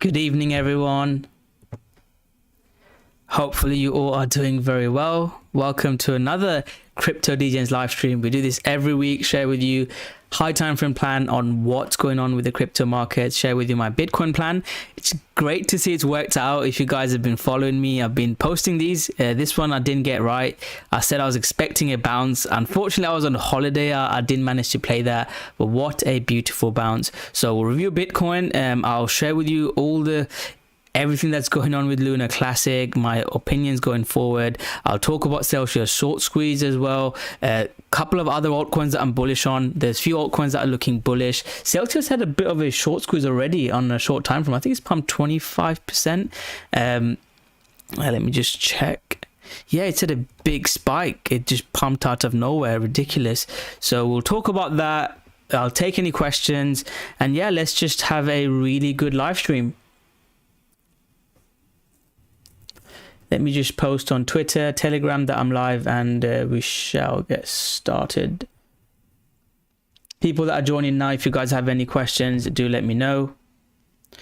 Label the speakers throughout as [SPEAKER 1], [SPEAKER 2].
[SPEAKER 1] Good evening, everyone. Hopefully you all are doing very well. Welcome to another Crypto DEGENS live stream. We do this every week, share with you high time frame plan on what's going on with the crypto markets, share with you my Bitcoin plan. It's great to see it's worked out. If you guys have been following me, I've been posting these. This one I didn't get right. I said I was expecting a bounce. Unfortunately, I was on holiday. I didn't manage to play that, but what a beautiful bounce. So we'll review Bitcoin. I'll share with you all everything that's going on with Lunar Classic, my opinions going forward. I'll talk about Celsius short squeeze as well. A couple of other altcoins that I'm bullish on. There's few altcoins that are looking bullish. Celsius had a bit of a short squeeze already on a short time frame. I think it's pumped 25%. Let me just check. Yeah, it's at a big spike. It just pumped out of nowhere. Ridiculous. So we'll talk about that. I'll take any questions. And yeah, let's just have a really good live stream. Let me just post on Twitter, Telegram that I'm live, and we shall get started. People that are joining now, if you guys have any questions, do let me know. I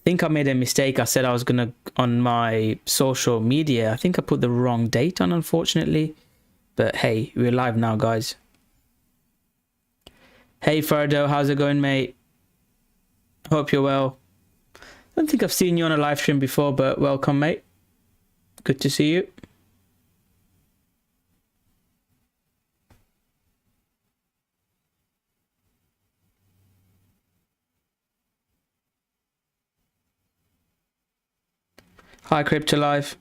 [SPEAKER 1] think I made a mistake. I said I was going to, on my social media, I think I put the wrong date on, unfortunately. But hey, we're live now, guys. Hey, Ferdo, how's it going, mate? Hope you're well. I don't think I've seen you on a live stream before, but welcome, mate. Good to see you. Hi, Crypto Live.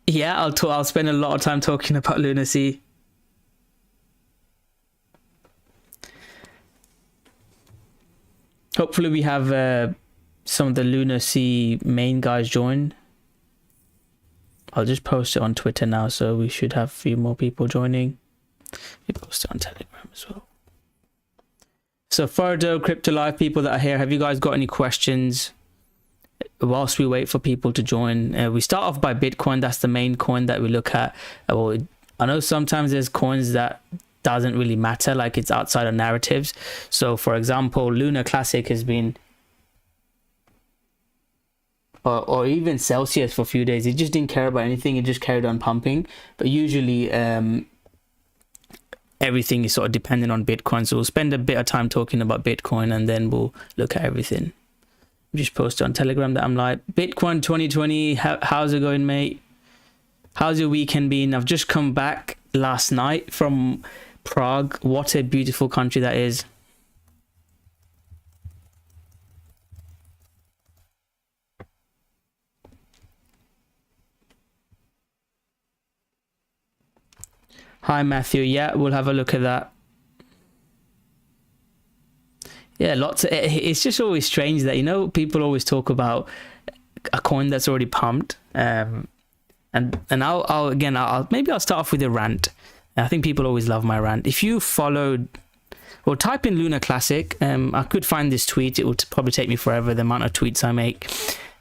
[SPEAKER 1] Yeah, I'll spend a lot of time talking about Lunar C. Hopefully we have some of the Lunar C main guys join. I'll just post it on Twitter now, so we should have a few more people joining. We post it on Telegram as well. So Ferdo, Crypto Live, people that are here, have you guys got any questions whilst we wait for people to join? We start off by Bitcoin. That's the main coin that we look at. Well, I know sometimes there's coins that doesn't really matter, like it's outside of narratives. So for example, Lunar Classic has been or even Celsius for a few days, it just didn't care about anything. It just carried on pumping. But usually everything is sort of dependent on Bitcoin, so we'll spend a bit of time talking about Bitcoin and then we'll look at everything. Just post on Telegram that I'm live. Bitcoin 2020, how's it going, mate? How's your weekend been? I've just come back last night from Prague. What a beautiful country that is. Hi Matthew. Yeah, we'll have a look at that. Yeah, lots of, it's just always strange that, you know, people always talk about a coin that's already pumped. And I'll maybe I'll start off with a rant. I think people always love my rant. If you followed, or type in Lunar Classic, I could find this tweet. It would probably take me forever, the amount of tweets I make.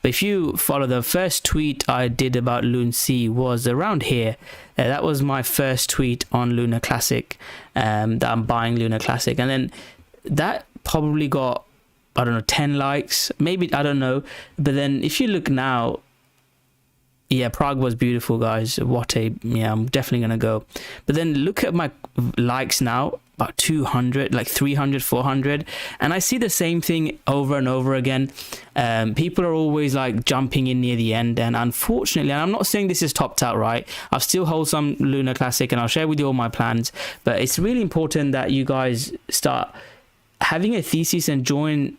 [SPEAKER 1] But if you follow, the first tweet I did about Lun C was around here. That was my first tweet on Lunar Classic, that I'm buying Lunar Classic. And then that probably got, I don't know, 10 likes, maybe, I don't know. But then if you look now, yeah, Prague was beautiful, guys. What a, yeah, I'm definitely gonna go. But then look at my likes now, about 200, like 300, 400, and I see the same thing over and over again. People are always like jumping in near the end, and unfortunately, and I'm not saying this is topped out, right? I'll still hold some Lunar Classic and I'll share with you all my plans, but it's really important that you guys start having a thesis and join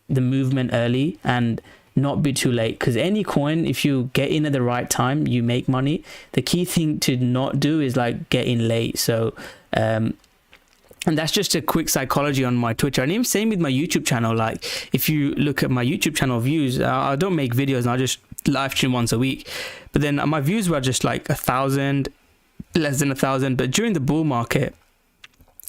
[SPEAKER 1] the movement early and not be too late, because any coin, if you get in at the right time, you make money. The key thing to not do is like get in late. So and that's just a quick psychology on my Twitter, and even same with my YouTube channel. Like if you look at my YouTube channel views, I don't make videos and I just live stream once a week, but then my views were just like 1,000, less than 1,000. But during the bull market,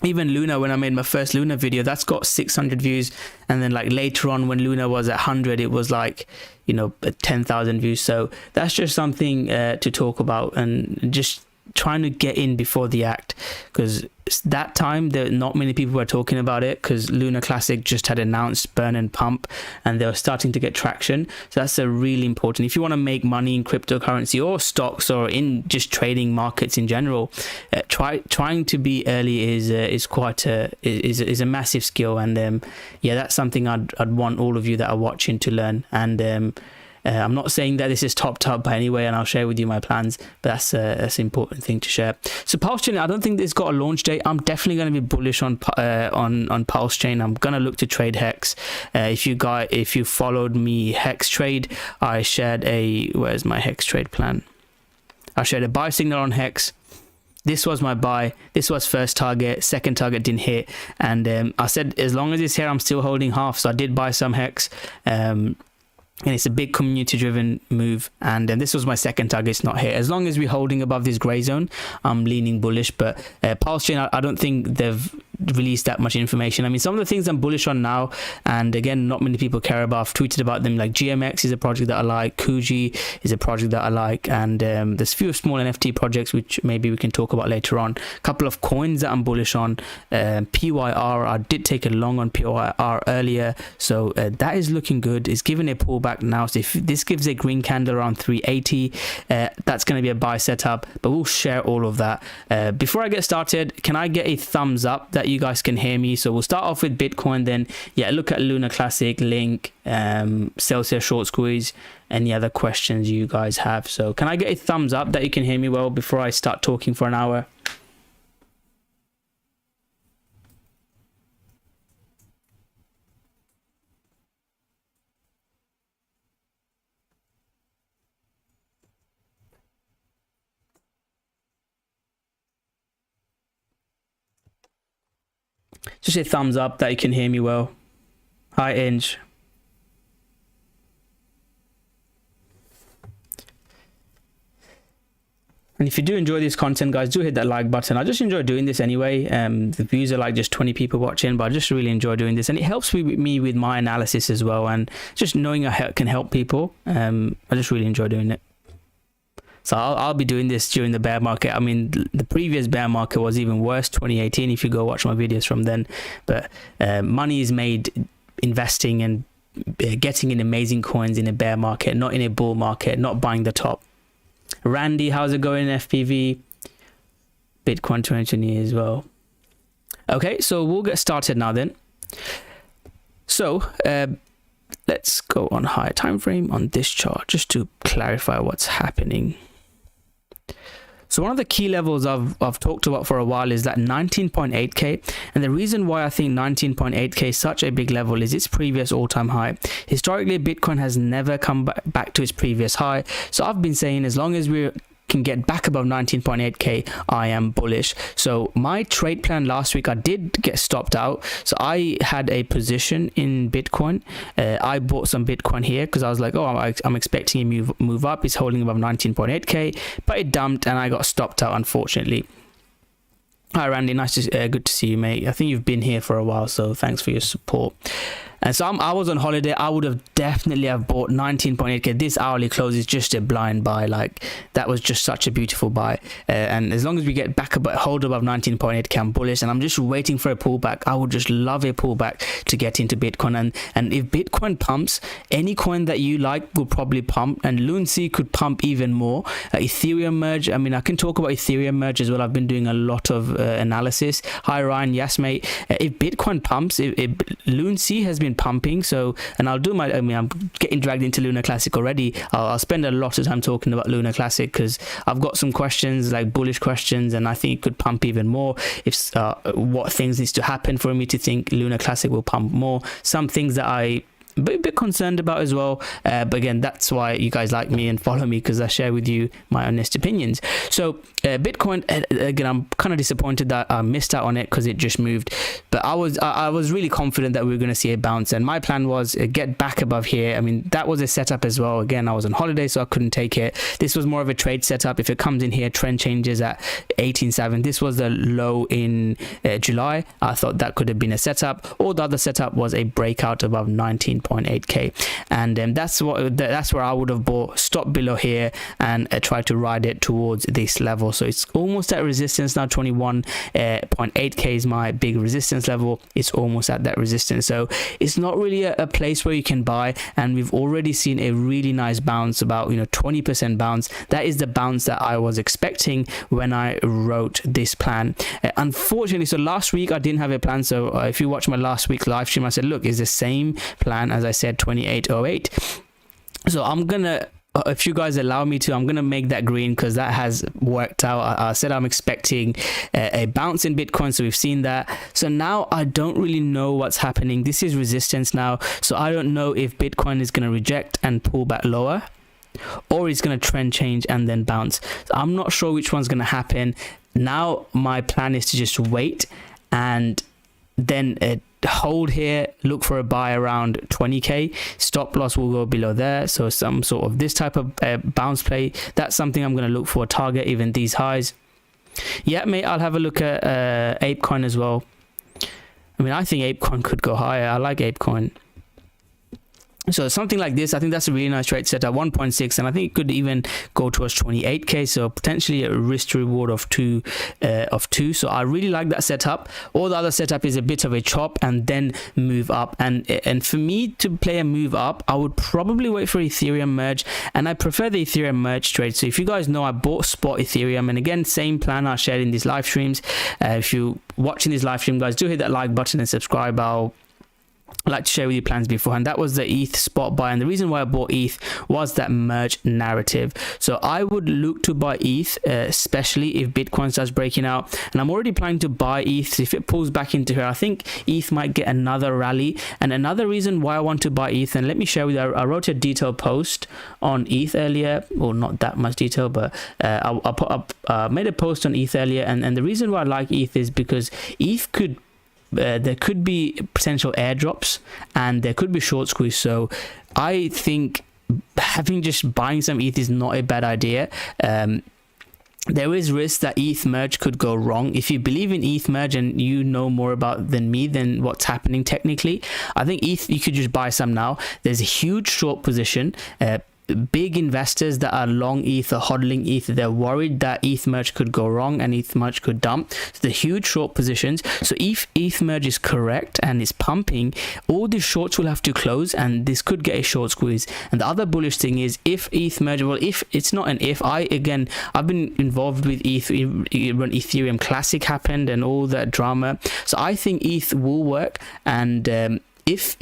[SPEAKER 1] Even Luna, when I made my first Luna video, that's got 600 views, and then like later on when Luna was at 100, it was like, you know, 10,000 views. So that's just something to talk about, and just trying to get in before the act, because that time there not many people were talking about it, because Lunar Classic just had announced burn and pump, and they were starting to get traction. So that's a really important, if you want to make money in cryptocurrency or stocks or in just trading markets in general, trying to be early is quite a massive skill. And yeah, that's something I'd want all of you that are watching to learn. And I'm not saying that this is topped up by any way, and I'll share with you my plans, but that's an important thing to share. So Pulse Chain, I don't think it's got a launch date. I'm definitely going to be bullish on Pulse Chain. I'm going to look to trade Hex. If you followed me Hex trade, I shared where's my Hex trade plan? I shared a buy signal on Hex. This was my buy. This was first target. Second target didn't hit, and I said as long as it's here, I'm still holding half. So I did buy some Hex. And it's a big community driven move, and this was my second target. It's not here. As long as we're holding above this gray zone, I'm leaning bullish. But Pulse Chain, I don't think they've released that much information. I mean, some of the things I'm bullish on now, and again, not many people care about, I've tweeted about them, like GMX is a project that I like, Kuji is a project that I like, and there's a few small NFT projects which maybe we can talk about later on. A couple of coins that I'm bullish on. PYR, I did take a long on PYR earlier, so that is looking good. It's given a pullback now, so if this gives a green candle around 380, that's going to be a buy setup, but we'll share all of that. Before I get started, can I get a thumbs up that you guys can hear me? So we'll start off with Bitcoin, then yeah, look at Lunar Classic, Link, Celsius short squeeze, any other questions you guys have. So can I get a thumbs up that you can hear me well before I start talking for an hour? Just a thumbs up that you can hear me well. Hi, Inge. And if you do enjoy this content, guys, do hit that like button. I just enjoy doing this anyway. The views are like just 20 people watching, but I just really enjoy doing this, and it helps me with my analysis as well, and just knowing I can help people. I just really enjoy doing it. So I'll be doing this during the bear market. I mean, the previous bear market was even worse, 2018, if you go watch my videos from then. But money is made investing and getting in amazing coins in a bear market, not in a bull market, not buying the top. Randy, how's it going, FPV? Bitcoin 2020 as well. Okay, so we'll get started now then. So let's go on higher time frame on this chart just to clarify what's happening. So one of the key levels I've talked about for a while is that 19.8k, and the reason why I think 19.8k is such a big level is its previous all-time high. Historically, Bitcoin has never come back to its previous high, so I've been saying as long as we can get back above 19.8k, I am bullish. So my trade plan last week, I did get stopped out. So I had a position in Bitcoin. I bought some Bitcoin here because I was like, oh, I'm expecting a move up. It's holding above 19.8k, but it dumped and I got stopped out, unfortunately. Hi Randy, good to see you, mate. I think you've been here for a while, so thanks for your support. And so I was on holiday. I would have definitely have bought 19.8k. This hourly close is just a blind buy. Like, that was just such a beautiful buy. And as long as we get back hold above 19.8k, I'm bullish. And I'm just waiting for a pullback. I would just love a pullback to get into Bitcoin. And if Bitcoin pumps, any coin that you like will probably pump. And LunC could pump even more. Ethereum merge. I mean, I can talk about Ethereum merge as well. I've been doing a lot of analysis. Hi Ryan, yes mate. If Bitcoin pumps, if LunC has been pumping, so, and I'll do my, I mean, I'm getting dragged into Lunar Classic already. I'll spend a lot of time talking about Lunar Classic because I've got some questions, like bullish questions, and I think it could pump even more. If what things needs to happen for me to think Lunar Classic will pump more. Some things that I a bit concerned about as well. But again, that's why you guys like me and follow me, because I share with you my honest opinions. So Bitcoin, again, I'm kind of disappointed that I missed out on it because it just moved. But I was really confident that we were going to see a bounce, and my plan was get back above here. I mean, that was a setup as well. Again, I was on holiday, so I couldn't take it. This was more of a trade setup. If it comes in here, trend changes at 18.7. This was the low in July. I thought that could have been a setup, or the other setup was a breakout above 19.8k, and that's where I would have bought, stop below here, and try to ride it towards this level. So it's almost at resistance now. 21.8k is my big resistance level. It's almost at that resistance, so it's not really a place where you can buy. And we've already seen a really nice bounce, about 20% bounce. That is the bounce that I was expecting when I wrote this plan. Unfortunately, so last week I didn't have a plan. So if you watch my last week's live stream, I said, look, it's the same plan as I said, 2808. So I'm gonna, if you guys allow me to, I'm gonna make that green because that has worked out. I said I'm expecting a bounce in Bitcoin, so we've seen that. So now I don't really know what's happening. This is resistance now, so I don't know if Bitcoin is gonna reject and pull back lower, or it's gonna trend change and then bounce. So I'm not sure which one's gonna happen. Now my plan is to just wait and then hold here, look for a buy around 20k. Stop loss will go below there, so some sort of this type of bounce play, that's something I'm going to look for. Target even these highs. Yeah, mate, I'll have a look at ApeCoin as well. I mean, I think ApeCoin could go higher. I like ApeCoin. So something like this, I think that's a really nice trade setup, 1.6, and I think it could even go towards 28k, so potentially a risk to reward of two. So I really like that setup. All the other setup is a bit of a chop and then move up, and for me to play a move up, I would probably wait for Ethereum merge, and I prefer the Ethereum merge trade. So if you guys know, I bought spot Ethereum, and again, same plan I shared in these live streams. If you're watching this live stream, guys, do hit that like button and subscribe. I like to share with you plans beforehand. That was the ETH spot buy, and the reason why I bought ETH was that merge narrative. So I would look to buy ETH, especially if Bitcoin starts breaking out, and I'm already planning to buy ETH. So if it pulls back into here, I think ETH might get another rally. And another reason why I want to buy ETH, and let me share with you, I wrote a detailed post on ETH earlier, well, not that much detail, but I made a post on ETH earlier, and the reason why I like ETH is because ETH could there could be potential airdrops and there could be short squeeze. So I think buying some ETH is not a bad idea. There is risk that ETH merge could go wrong. If you believe in ETH merge and you know more about than me than what's happening technically, I think ETH, you could just buy some now. There's a huge short position. Big investors that are long ETH or hodling ETH, they're worried that ETH merge could go wrong and ETH merge could dump. So the huge short positions. So if ETH merge is correct and is pumping, all these shorts will have to close, and this could get a short squeeze. And the other bullish thing is if ETH merge, well, if it's not an if, I've been involved with ETH when Ethereum Classic happened and all that drama. So I think ETH will work, and if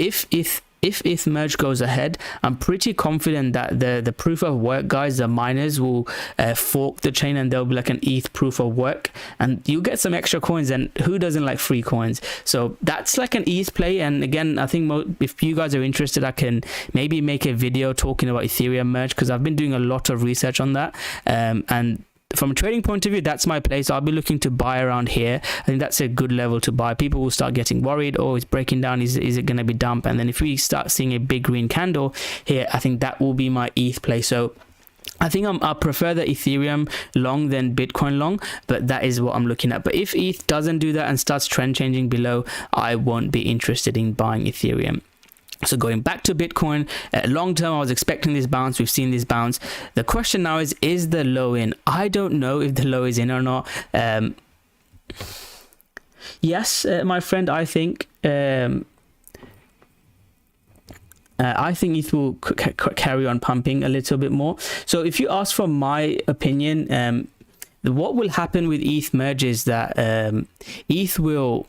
[SPEAKER 1] ETH merge goes ahead, I'm pretty confident that the proof of work guys, the miners, will fork the chain, and there'll be like an ETH proof of work, and you'll get some extra coins, and who doesn't like free coins? So that's like an ETH play. And again, I think if you guys are interested, I can maybe make a video talking about Ethereum merge, because I've been doing a lot of research on that, and from a trading point of view, that's my place. I'll be looking to buy around here. I think that's a good level to buy. People will start getting worried. Oh, it's breaking down. Is it going to be dump? And then if we start seeing a big green candle here, I think that will be my ETH play. So I think I prefer the Ethereum long than Bitcoin long, but that is what I'm looking at. But if ETH doesn't do that and starts trend changing below, I won't be interested in buying Ethereum. So going back to Bitcoin, long term, I was expecting this bounce. We've seen this bounce. The question now is the low in? I don't know if the low is in or not. Yes, my friend, I think ETH will carry on pumping a little bit more. So if you ask for my opinion, what will happen with ETH merge is that ETH will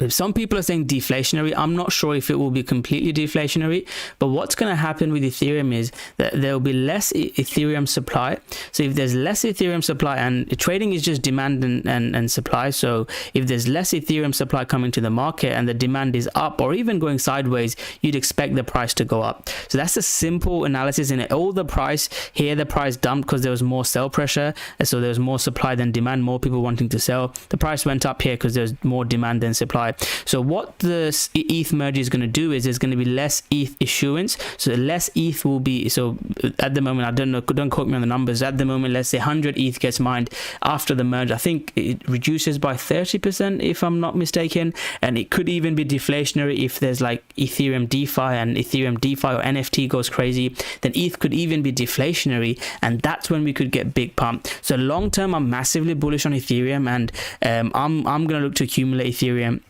[SPEAKER 1] some people are saying deflationary. I'm not sure if it will be completely deflationary, but what's going to happen with Ethereum is that there will be less Ethereum supply. So if there's less Ethereum supply, and trading is just demand and supply, so if there's less Ethereum supply coming to the market and the demand is up or even going sideways, you'd expect the price to go up. So that's a simple analysis. In all the price here, the price dumped because there was more sell pressure, and so there was more supply than demand, more people wanting to sell. The price went up here because there's more demand than supply. So what the ETH merge is going to do is there's going to be less ETH issuance. So less ETH will be, so at the moment, I don't know, don't quote me on the numbers. At the moment, let's say 100 ETH gets mined after the merge. I think it reduces by 30% if I'm not mistaken, and it could even be deflationary if there's like Ethereum DeFi and Ethereum DeFi or NFT goes crazy. Then ETH could even be deflationary, and that's when we could get big pump. So long term, I'm massively bullish on Ethereum, and I'm going to look to accumulate Ethereum.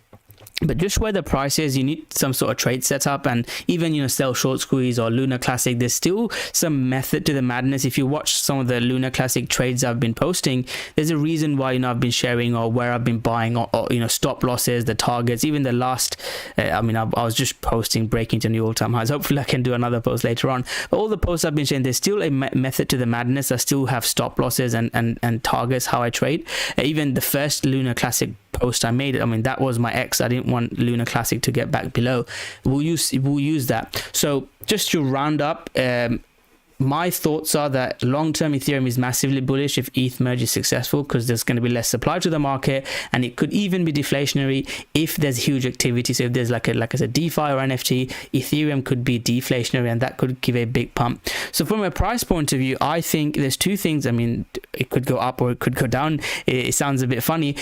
[SPEAKER 1] But just where the price is, you need some sort of trade setup, and even, you know, sell short squeeze or Lunar Classic, there's still some method to the madness. If you watch some of the Lunar Classic trades I've been posting, there's a reason why, you know, I've been sharing or where I've been buying, or you know, stop losses, the targets, even the last I was just posting breaking to new all-time highs. Hopefully I can do another post later on, but all the posts I've been sharing, there's still a method to the madness. I still have stop losses and targets how I trade. Even the first Lunar Classic post I made, I mean, that was my X. I didn't want Lunar Classic to get back below. We'll use that. So just to round up, my thoughts are that long-term Ethereum is massively bullish if ETH merge is successful, because there's going to be less supply to the market, and it could even be deflationary if there's huge activity. So if there's like I said, DeFi or NFT, Ethereum could be deflationary, and that could give a big pump. So from a price point of view, I think there's two things. I mean, it could go up or it could go down. It sounds a bit funny,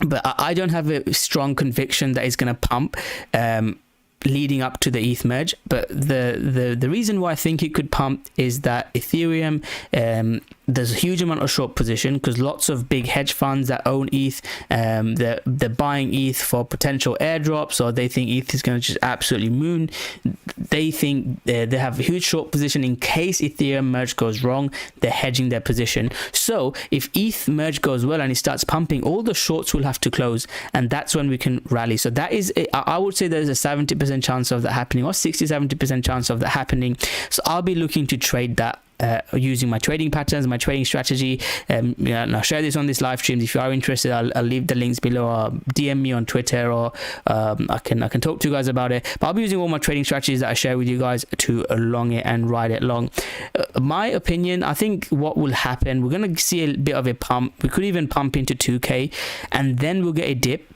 [SPEAKER 1] but I don't have a strong conviction that it's going to pump leading up to the ETH merge. But the reason why I think it could pump is that Ethereum, there's a huge amount of short position, because lots of big hedge funds that own ETH, they're buying ETH for potential airdrops, or they think ETH is going to just absolutely moon. They think they have a huge short position in case Ethereum merge goes wrong. They're hedging their position. So if ETH merge goes well and it starts pumping, all the shorts will have to close, and that's when we can rally. So that is, I would say there's a 70% chance of that happening, or 60-70% chance of that happening. So I'll be looking to trade that using my trading patterns, my trading strategy. And I'll share this on this live stream. If you are interested, I'll leave the links below, or DM me on Twitter, or I can talk to you guys about it. But I'll be using all my trading strategies that I share with you guys to long it and ride it long. My opinion, I think what will happen, we're going to see a bit of a pump. We could even pump into 2K, and then we'll get a dip.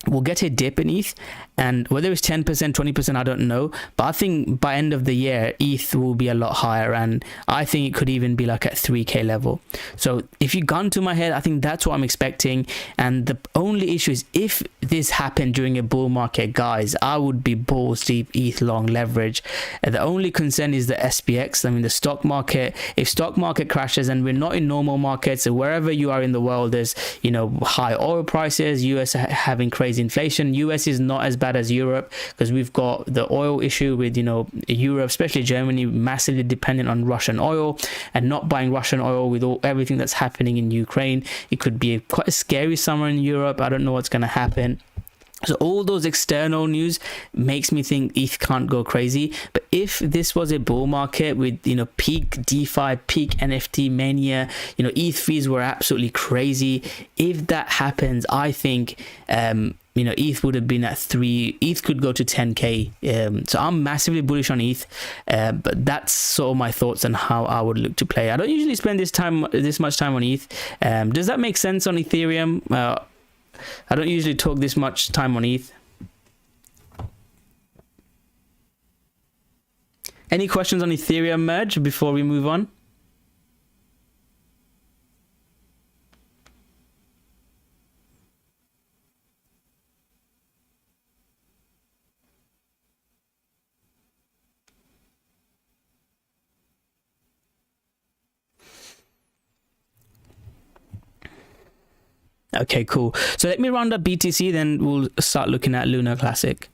[SPEAKER 1] We'll get a dip in ETH, and whether it's 10%, 20%, I don't know. But I think by end of the year, ETH will be a lot higher, and I think it could even be like at 3K level. So if you gun to my head, I think that's what I'm expecting. And the only issue is, if this happened during a bull market, guys, I would be balls deep ETH long leverage. The only concern is the SPX. I mean, the stock market, if stock market crashes, and we're not in normal markets, so wherever you are in the world, there's, you know, high oil prices, US having crazy inflation. US is not as bad as Europe, because we've got the oil issue with, you know, Europe, especially Germany, massively dependent on Russian oil, and not buying Russian oil with everything that's happening in Ukraine. It could be quite a scary summer in Europe. I don't know what's going to happen. So all those external news makes me think ETH can't go crazy. But if this was a bull market with, you know, peak DeFi, peak NFT mania, you know, ETH fees were absolutely crazy. If that happens, I think, you know, ETH would have been at 3. ETH could go to 10K. So I'm massively bullish on ETH. But that's sort of my thoughts on how I would look to play. I don't usually spend this much time on ETH. Does that make sense on Ethereum? I don't usually talk this much time on ETH. Any questions on Ethereum merge before we move on? Okay, cool. So let me round up BTC, then we'll start looking at Lunar Classic.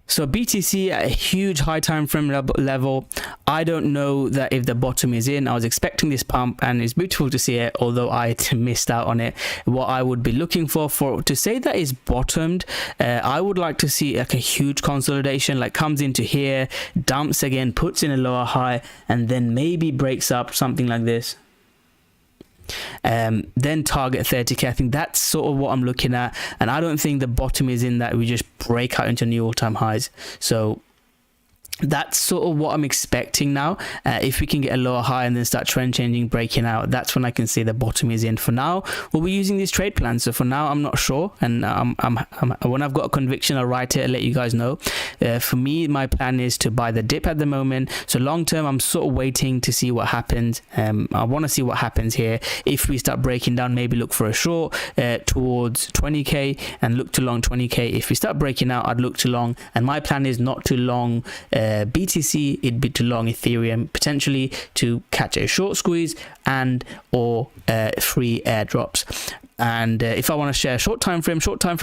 [SPEAKER 1] So BTC at a huge high time frame level. I don't know that if the bottom is in. I was expecting this pump, and it's beautiful to see it, although I missed out on it. What I would be looking for to say that it's bottomed, I would like to see like a huge consolidation, like comes into here, dumps again, puts in a lower high, and then maybe breaks up something like this. Then target 30k. I think that's sort of what I'm looking at, and I don't think the bottom is in that we just break out into new all-time highs. So that's sort of what I'm expecting now. If we can get a lower high and then start trend changing, breaking out, that's when I can say the bottom is in. For now, we'll be using these trade plans. So for now, I'm not sure, and when I've got a conviction, I'll write it and let you guys know. For me, my plan is to buy the dip at the moment. So long term, I'm sort of waiting to see what happens. I want to see what happens here. If we start breaking down, maybe look for a short towards 20k and look to long 20k. If we start breaking out, I'd look to long, and my plan is not to long BTC, it'd be to long Ethereum, potentially to catch a short squeeze and or free airdrops. And if I want to share short time frame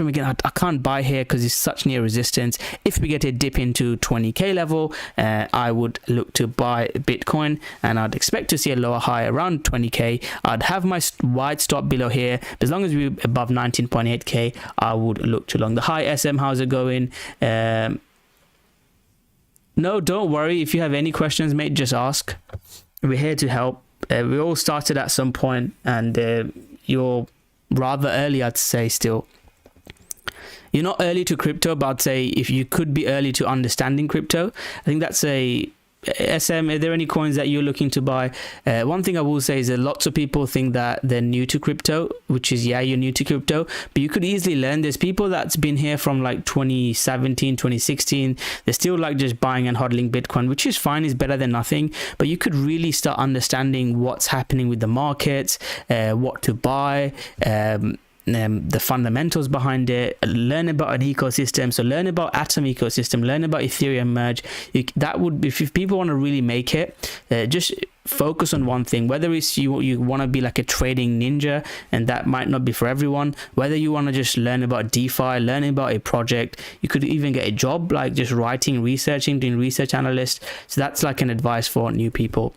[SPEAKER 1] again, I can't buy here because it's such near resistance. If we get a dip into 20k level, I would look to buy Bitcoin, and I'd expect to see a lower high around 20k. I'd have my wide stop below here, but as long as we're above 19.8k, I would look to long. The high SM, how's it going? No, don't worry. If you have any questions, mate, just ask. We're here to help. We all started at some point, and you're rather early, I'd say. Still, you're not early to crypto, but I'd say if you could be early to understanding crypto, I think that's a SM. Are there any coins that you're looking to buy? One thing I will say is that lots of people think that they're new to crypto, which is, yeah, you're new to crypto, but you could easily learn. There's people that's been here from like 2017, 2016. They're still like just buying and hodling Bitcoin, which is fine, is better than nothing, but you could really start understanding what's happening with the markets, what to buy, the fundamentals behind it, learn about an ecosystem. So learn about Atom ecosystem, learn about Ethereum merge. That would be, if people want to really make it, just focus on one thing. Whether it's you want to be like a trading ninja, and that might not be for everyone. Whether you want to just learn about DeFi, learning about a project, you could even get a job like just writing, researching, doing research analyst. So that's like an advice for new people.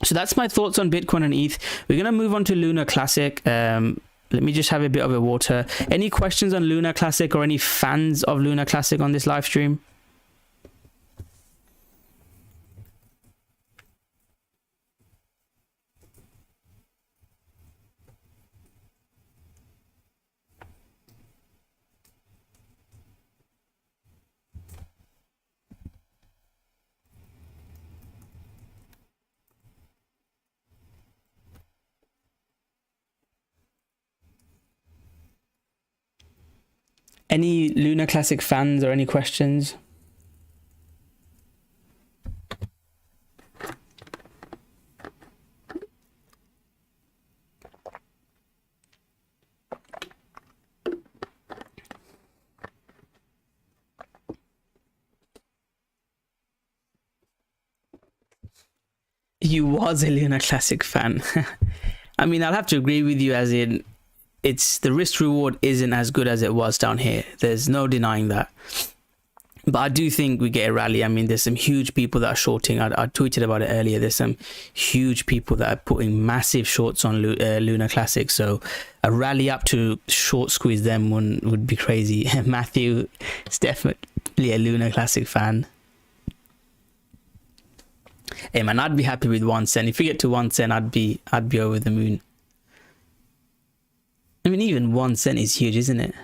[SPEAKER 1] So that's my thoughts on Bitcoin and ETH. We're gonna move on to Lunar Classic. Let me just have a bit of a water. Any questions on Lunar Classic or any fans of Lunar Classic on this live stream? Any Lunar Classic fans or any questions? You was a Lunar Classic fan. I mean, I'll have to agree with you, as in it's the risk reward isn't as good as it was down here. There's no denying that. But I do think we get a rally. I mean, there's some huge people that are shorting. I tweeted about it earlier. There's some huge people that are putting massive shorts on Lunar Classic. So a rally up to short squeeze them would be crazy. Matthew is definitely a Lunar Classic fan. Hey man, I'd be happy with 1 cent. If we get to 1 cent, I'd be over the moon. I mean, even 1 cent is huge, isn't it?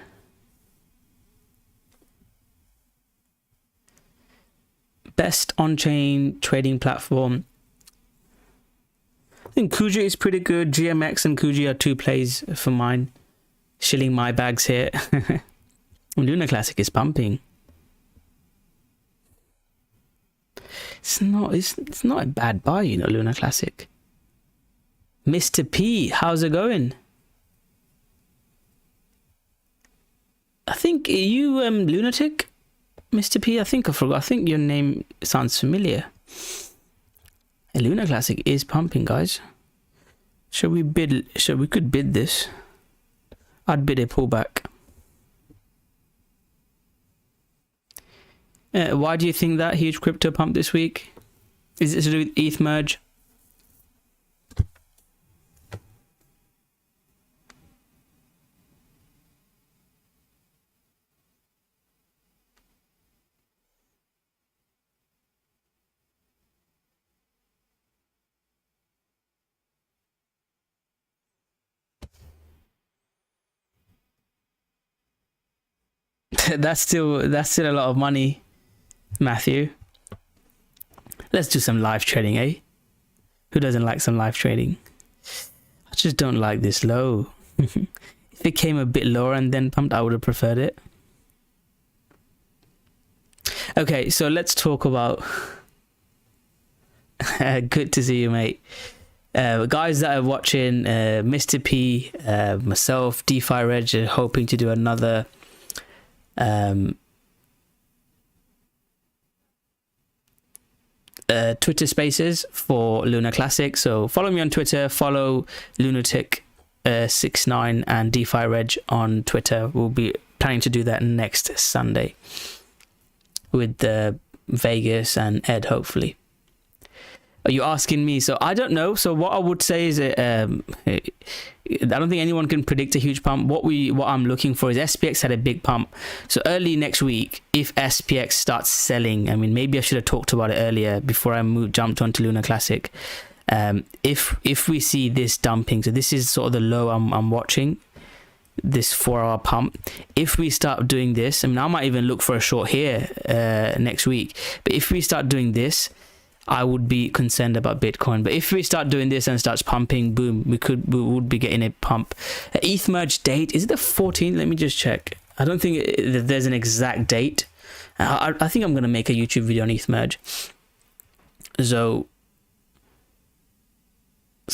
[SPEAKER 1] Best on-chain trading platform. I think Kuja is pretty good. GMX and Kuja are 2 plays for mine. Shilling my bags here. Lunar Classic is pumping. It's not a bad buy, you know, Lunar Classic. Mr. P, how's it going? I think, are you lunatic, Mr. P? I think I forgot. I think your name sounds familiar. A Lunar Classic is pumping, guys. We could bid this. I'd bid a pullback. Why do you think that huge crypto pump this week? Is it to do with ETH merge? That's still a lot of money, Matthew. Let's do some live trading, eh? Who doesn't like some live trading? I just don't like this low. If it came a bit lower and then pumped, I would have preferred it. Okay, so let's talk about good to see you, mate. Guys that are watching, Mr. P, myself, DeFi Reg, are hoping to do another Twitter Spaces for Lunar Classic. So follow me on Twitter, follow Lunatic69 and DeFi Reg on Twitter. We'll be planning to do that next Sunday with Vegas and Ed, hopefully. Are you asking me? So I don't know. So what I would say is I don't think anyone can predict a huge pump. What I'm looking for is SPX had a big pump. So early next week, if SPX starts selling, I mean, maybe I should have talked about it earlier before I jumped onto Lunar Classic. If we see this dumping, so this is sort of the low I'm watching, this 4-hour pump. If we start doing this, I mean, I might even look for a short here next week. But if we start doing this, I would be concerned about Bitcoin. But if we start doing this and starts pumping, boom, we would be getting a pump. ETH merge date, is it the 14th? Let me just check. I don't think there's an exact date. I think I'm going to make a YouTube video on ETH merge. So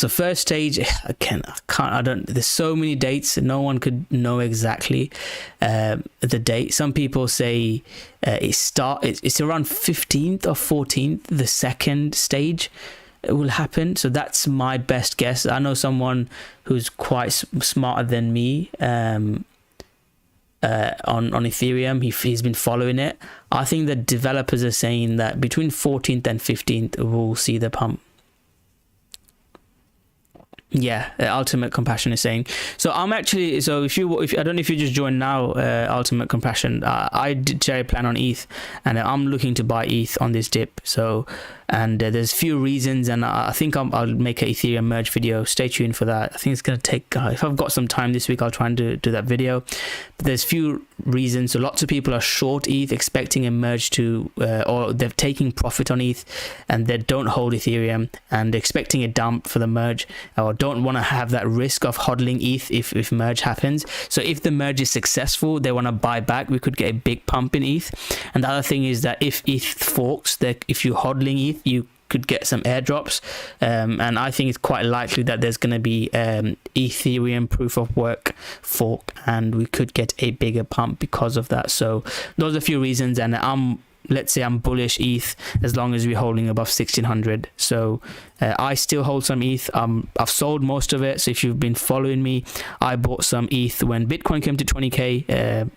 [SPEAKER 1] first stage, there's so many dates, no one could know exactly the date. Some people say it's around 15th or 14th, the second stage will happen. So that's my best guess. I know someone who's quite smarter than me on Ethereum. He's been following it. I think the developers are saying that between 14th and 15th we'll see the pump. Yeah, Ultimate Compassion is saying. So I'm actually, so if I don't know if you just joined now, Ultimate Compassion, I did cherry plan on ETH, and I'm looking to buy ETH on this dip. So, and there's few reasons, and I think I'll make an Ethereum merge video. Stay tuned for that. I think it's going to take, if I've got some time this week, I'll try and do that video. But there's few reasons. So lots of people are short ETH, expecting a merge to, or they're taking profit on ETH, and they don't hold Ethereum, and expecting a dump for the merge, or don't want to have that risk of hodling ETH if merge happens. So if the merge is successful, they want to buy back, we could get a big pump in ETH. And the other thing is that if ETH forks, that if you're hodling ETH, you could get some airdrops, and I think it's quite likely that there's going to be Ethereum proof of work fork, and we could get a bigger pump because of that. So those are a few reasons, and let's say I'm bullish ETH as long as we're holding above 1600. So I still hold some ETH. I've sold most of it. So if you've been following me, I bought some ETH when Bitcoin came to 20k,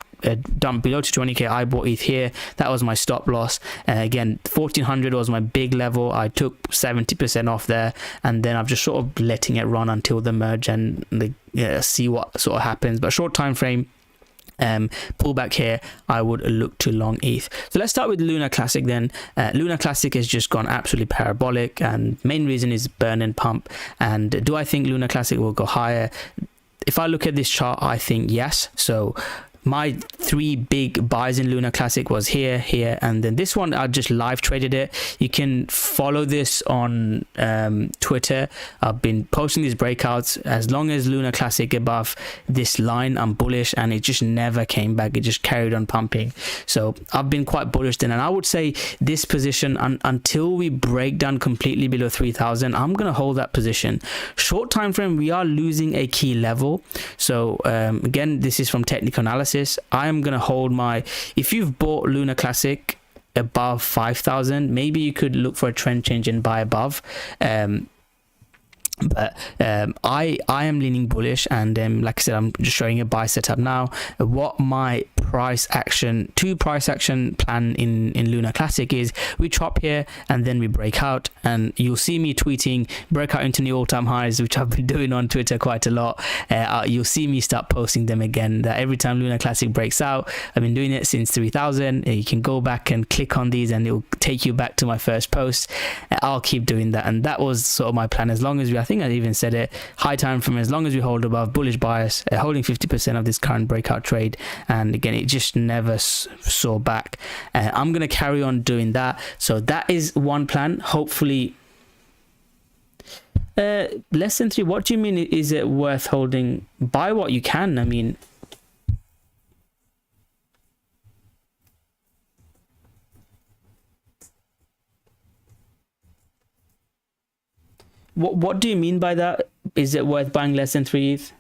[SPEAKER 1] dumped below to 20k. I bought ETH here. That was my stop loss. Again, 1400 was my big level. I took 70% off there, and then I'm just sort of letting it run until the merge and see what sort of happens. But short time frame, pullback here, I would look to long ETH. So let's start with Lunar Classic then. Lunar Classic has just gone absolutely parabolic, and main reason is burn and pump. And do I think Lunar Classic will go higher? If I look at this chart, I think yes. So my three big buys in Lunar Classic was here, and then this one. I just live traded it. You can follow this on Twitter. I've been posting these breakouts. As long as Lunar Classic above this line, I'm bullish, and it just never came back. It just carried on pumping. So I've been quite bullish then, and I would say this position until we break down completely below 3000, I'm gonna hold that position. Short time frame, we are losing a key level. So again, this is from technical analysis. I am gonna hold if you've bought Lunar Classic above 5000, maybe you could look for a trend change and buy above. But I am leaning bullish, and like I said, I'm just showing a buy setup now. What my two price action plan in Lunar Classic is: we chop here and then we break out, and you'll see me tweeting break out into new all-time highs, which I've been doing on Twitter quite a lot. You'll see me start posting them again, that every time Lunar Classic breaks out. I've been doing it since 3000. You can go back and click on these and it'll take you back to my first post. I'll keep doing that, and that was sort of my plan. As long as I think I even said it, high time frame, as long as we hold above bullish bias, holding 50% of this current breakout trade, and again it just never saw back. I'm going to carry on doing that. So that is one plan. Hopefully less than 3. What do you mean, is it worth holding? Buy what you can. I mean, what do you mean by that? Is it worth buying less than 3 ETH?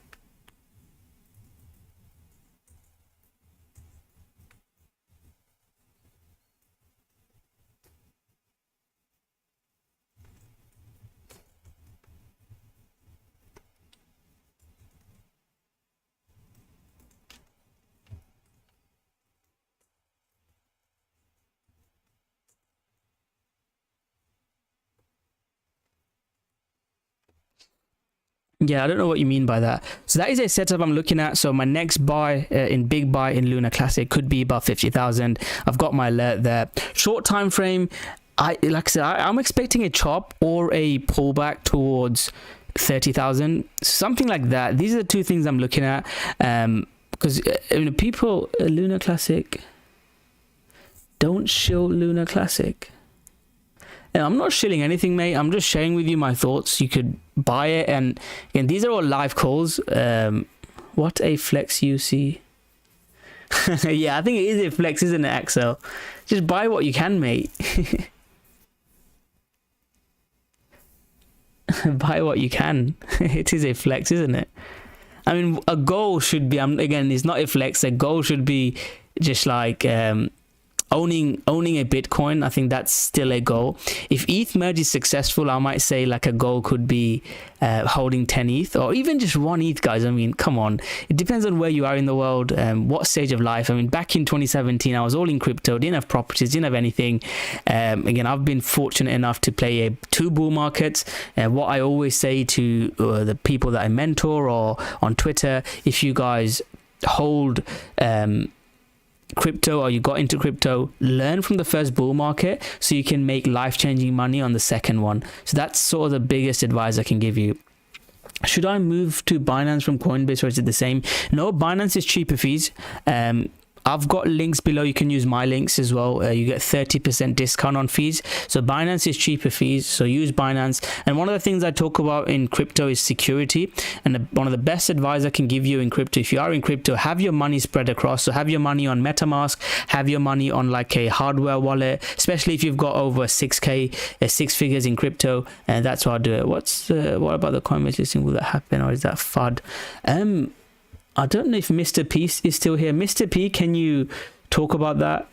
[SPEAKER 1] Yeah, I don't know what you mean by that. So that is a setup I'm looking at. So my next buy big buy in Lunar Classic could be about 50,000. I've got my alert there. Short time frame, like I said, I'm expecting a chop or a pullback towards 30,000, something like that. These are the two things I'm looking at. Because people, Lunar Classic, don't shill Lunar Classic. And I'm not shilling anything, mate. I'm just sharing with you my thoughts. You could buy it, and again, these are all live calls. What a flex you see. Yeah, I think it is a flex, isn't it, Axel? Just buy what you can, mate. Buy what you can. It is a flex, isn't it? I mean, a goal should be, again, it's not a flex. A goal should be just like owning a Bitcoin. I think that's still a goal. If ETH merge is successful, I might say like a goal could be holding 10 ETH or even just 1 ETH, guys. I mean, come on. It depends on where you are in the world, what stage of life. I mean, back in 2017, I was all in crypto, didn't have properties, didn't have anything. Again, I've been fortunate enough to play 2 bull markets. What I always say to the people that I mentor or on Twitter, if you guys hold crypto or you got into crypto, learn from the first bull market so you can make life-changing money on the second one. So that's sort of the biggest advice I can give you. Should I move to Binance from Coinbase, or is it the same? No, Binance is cheaper fees. I've got links below. You can use my links as well. You get 30% discount on fees. So Binance is cheaper fees. So use Binance. And one of the things I talk about in crypto is security. And one of the best advice I can give you in crypto, if you are in crypto, have your money spread across. So have your money on MetaMask, have your money on like a hardware wallet, especially if you've got over 6K, 6 figures in crypto. And that's what I do it. What about the Coinbase listing? Will that happen, or is that FUD? I don't know if Mr. P is still here. Mr. P, can you talk about that?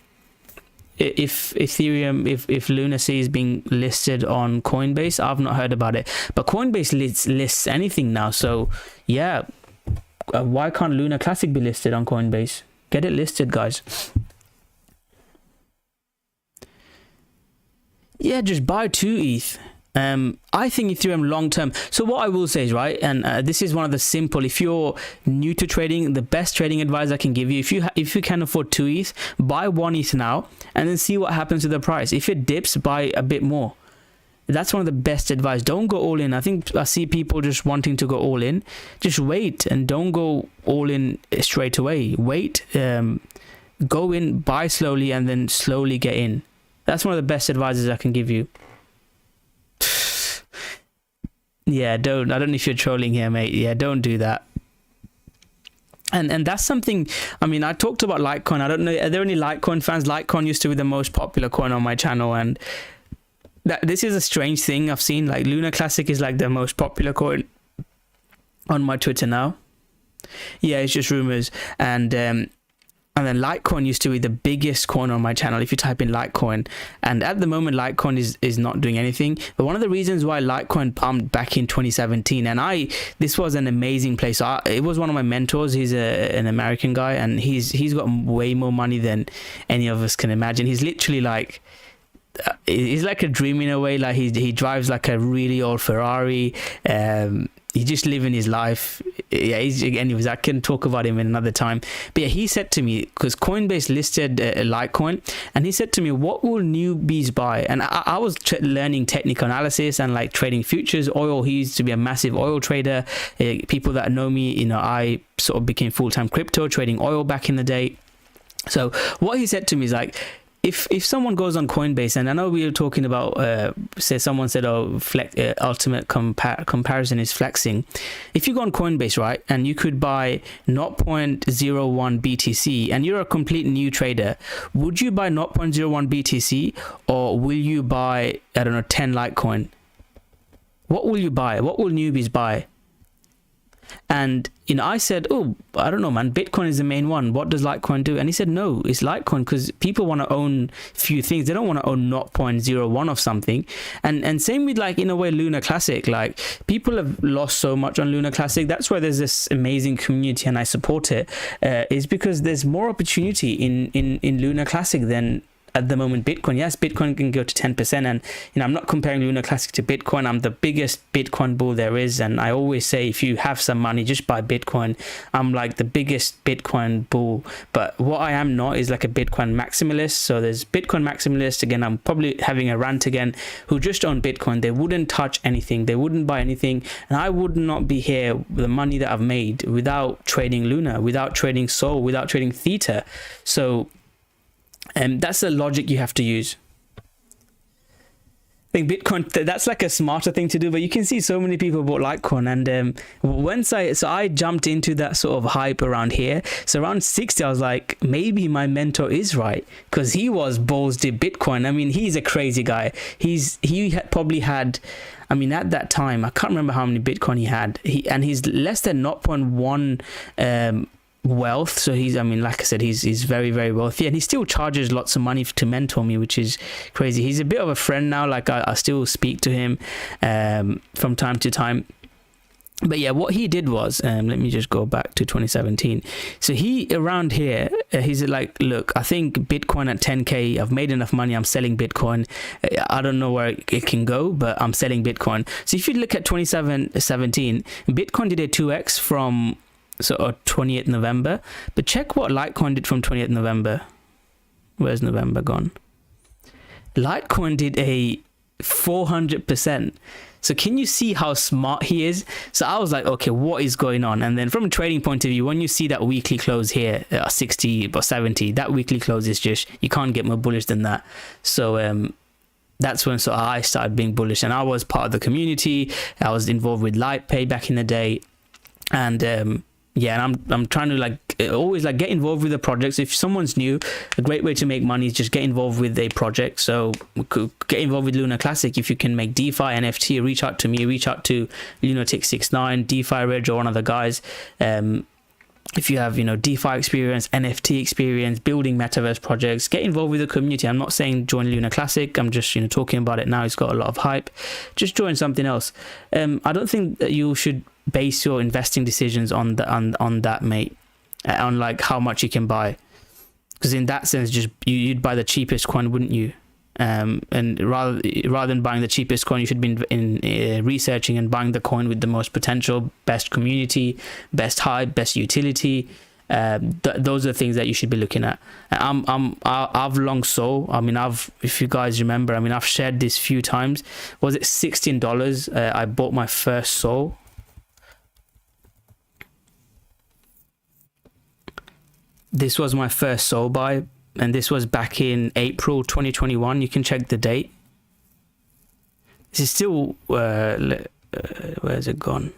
[SPEAKER 1] If Ethereum, if Lunar C is being listed on Coinbase, I've not heard about it. But Coinbase lists anything now. So yeah, why can't Lunar Classic be listed on Coinbase? Get it listed, guys. Yeah, just buy 2 ETH. I think Ethereum long term. So what I will say is, right, and this is one of the simple, if you're new to trading, the best trading advice I can give you, if you can afford 2 ETH, buy 1 ETH now and then see what happens to the price. If it dips, buy a bit more. That's one of the best advice. Don't go all in. I think I see people just wanting to go all in. Just wait and don't go all in straight away. Wait, go in, buy slowly, and then slowly get in. That's one of the best advices I can give you. Yeah, I don't know if you're trolling here, mate. Yeah, don't do that. And that's something, I mean, I talked about Litecoin. I don't know, are there any Litecoin fans? Litecoin used to be the most popular coin on my channel, and this is a strange thing I've seen. Like, Lunar Classic is like the most popular coin on my Twitter now. Yeah, it's just rumors. And And then Litecoin used to be the biggest coin on my channel if you type in Litecoin. And at the moment, Litecoin is not doing anything. But one of the reasons why Litecoin pumped back in 2017, and this was an amazing place. So it was one of my mentors. He's an American guy, and he's got way more money than any of us can imagine. He's literally like, he's like a dream in a way. Like he drives like a really old Ferrari. He's just living his life. Yeah, anyways, I can talk about him in another time. But yeah, he said to me, because Coinbase listed Litecoin, and he said to me, what will newbies buy? And I was learning technical analysis and like trading futures, oil. He used to be a massive oil trader. People that know me, you know, I sort of became full-time crypto trading oil back in the day. So what he said to me is like, if someone goes on Coinbase, and I know we were talking about, someone said, ultimate comparison is flexing. If you go on Coinbase, right, and you could buy 0.01 BTC, and you're a complete new trader, would you buy 0.01 BTC, or will you buy, I don't know, 10 Litecoin? What will you buy? What will newbies buy? And, you know, I said, oh, I don't know, man, Bitcoin is the main one. What does Litecoin do? And he said, no, it's Litecoin, because people want to own few things. They don't want to own 0.01 of something. And same with, like, in a way, Lunar Classic. Like, people have lost so much on Lunar Classic. That's why there's this amazing community, and I support it, is because there's more opportunity in Lunar Classic than at the moment Bitcoin. Yes, Bitcoin can go to 10%, and you know, I'm not comparing Lunar Classic to Bitcoin. I'm the biggest Bitcoin bull there is, and I always say, if you have some money, just buy Bitcoin. I'm like the biggest Bitcoin bull, but what I am not is like a Bitcoin maximalist. So there's Bitcoin maximalists, again, I'm probably having a rant again, who just own Bitcoin. They wouldn't touch anything, they wouldn't buy anything, and I would not be here with the money that I've made without trading Luna, without trading Sol, without trading Theta. So that's the logic you have to use. I think Bitcoin, that's like a smarter thing to do, but you can see so many people bought Litecoin, and once I jumped into that sort of hype around here. So around 60, I was like, maybe my mentor is right, because he was balls deep Bitcoin. I mean, he's a crazy guy. He probably had, I mean, at that time, I can't remember how many Bitcoin he had. He's less than 0.1 wealth. So he's, I mean, like I said, he's very, very wealthy, and he still charges lots of money to mentor me, which is crazy. He's a bit of a friend now. Like I still speak to him from time to time. But yeah, what he did was, let me just go back to 2017. So he, around here, he's like, look, I think Bitcoin at 10K, I've made enough money, I'm selling Bitcoin. I don't know where it can go, but I'm selling Bitcoin. So if you look at 2017, Bitcoin did a 2x from 28th November, but check what Litecoin did from 28th November. Where's November gone? Litecoin did a 400%. So can you see how smart he is? So I was like, okay, what is going on? And then from a trading point of view, when you see that weekly close here, 60 or 70, that weekly close is just, you can't get more bullish than that. So that's when I started being bullish, and I was part of the community. I was involved with LitePay back in the day, and yeah, and I'm trying to always get involved with the projects. If someone's new, a great way to make money is just get involved with a project. So get involved with Lunar Classic. If you can make DeFi, NFT, reach out to me, reach out to Lunatic69, DeFi Reg, or one of the guys. If you have, DeFi experience, NFT experience, building metaverse projects, get involved with the community. I'm not saying join Lunar Classic. I'm just, talking about it now. It's got a lot of hype. Just join something else. I don't think that you should base your investing decisions on that, mate, on how much you can buy, because in that sense, just you'd buy the cheapest coin, wouldn't you? And rather than buying the cheapest coin, you should be in researching and buying the coin with the most potential, best community, best hype, best utility. Those are the things that you should be looking at. I've long Sol. I mean, if you guys remember, I've shared this few times. Was it $16? I bought my first Sol. This was my first Sol buy, and this was back in April 2021. You can check the date. This is still where's it gone?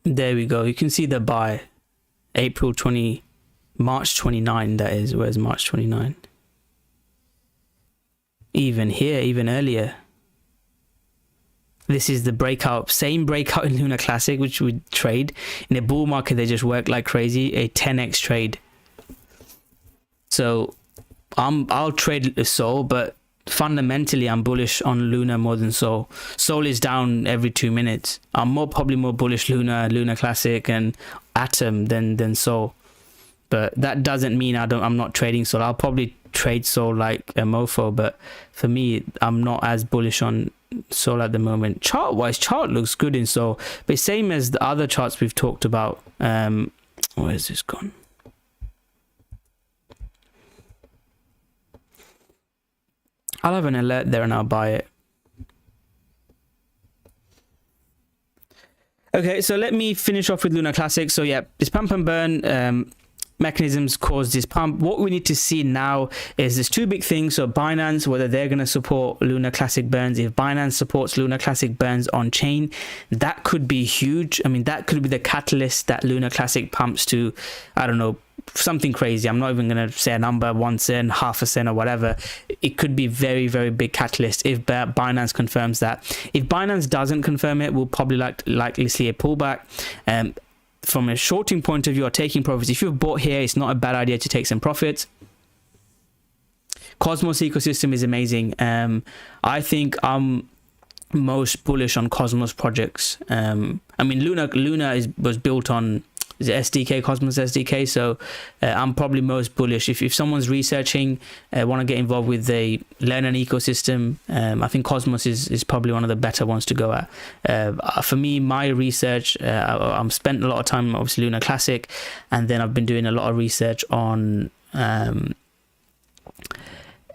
[SPEAKER 1] There we go. You can see the buy, March 29. That is, where's March 29? Even here, even earlier. this is the breakout, same breakout in Lunar Classic, which we trade. In a bull market, they just work like crazy, a 10x trade. So I'll trade Sol, but fundamentally I'm bullish on Lunar more than Sol. Sol is down every 2 minutes. I'm probably more bullish Lunar Classic and Atom than Sol. But that doesn't mean I'm not trading Sol. I'll probably trade Sol like a mofo, but for me, I'm not as bullish on Sol at the moment. Chart looks good in Sol, but same as the other charts we've talked about. Where's this gone? I'll have an alert there and I'll buy it. Okay, so let me finish off with Lunar Classic. So yeah, this pump and burn mechanisms cause this pump. What we need to see now is there's two big things. So Binance, whether they're going to support Lunar Classic burns. If Binance supports Lunar Classic burns on chain, that could be huge. I mean, that could be the catalyst that Lunar Classic pumps to, I don't know, something crazy. I'm not even going to say a number, 1 cent, half a cent or whatever. It could be very, very big catalyst if Binance confirms that. If Binance doesn't confirm it, we'll probably likely see a pullback. From a shorting point of view or taking profits, if you've bought here, it's not a bad idea to take some profits. Cosmos ecosystem is amazing. I think I'm most bullish on Cosmos projects. I mean, Luna was built on the SDK, Cosmos SDK, so I'm probably most bullish. If someone's researching, want to get involved with the learning ecosystem, I think Cosmos is probably one of the better ones to go at. For me, my research, I'm spent a lot of time obviously Lunar Classic, and then I've been doing a lot of research on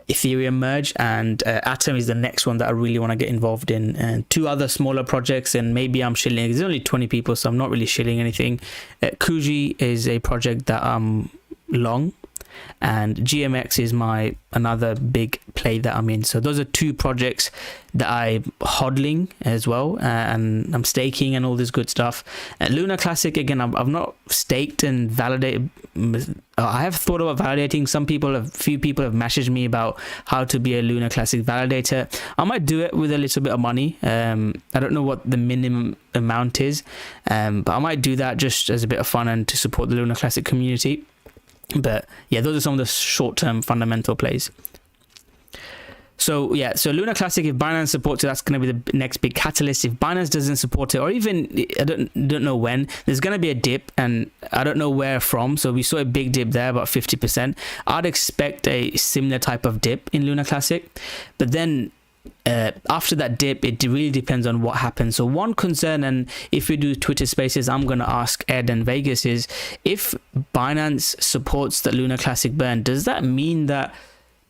[SPEAKER 1] Ethereum merge, and Atom is the next one that I really want to get involved in, and 2 other smaller projects, and maybe I'm shilling. There's only 20 people, so I'm not really shilling anything. Kuji is a project that I'm long, and GMX is another big play that I'm in. So those are 2 projects that I'm hodling as well, and I'm staking and all this good stuff. Lunar Classic, again, I've not staked and validated. I have thought about validating. Few people have messaged me about how to be a Lunar Classic validator. I might do it with a little bit of money. I don't know what the minimum amount is, but I might do that just as a bit of fun and to support the Lunar Classic community. But yeah, those are some of the short-term fundamental plays. So yeah, so Lunar Classic, if Binance supports it, that's going to be the next big catalyst. If Binance doesn't support it, or even I don't know when, there's going to be a dip, and I don't know where from. So we saw a big dip there, about 50%. I'd expect a similar type of dip in Lunar Classic, but then after that dip, it really depends on what happens. So one concern, and if we do Twitter Spaces, I'm going to ask Ed and Vegas, is if Binance supports the Lunar Classic burn, does that mean that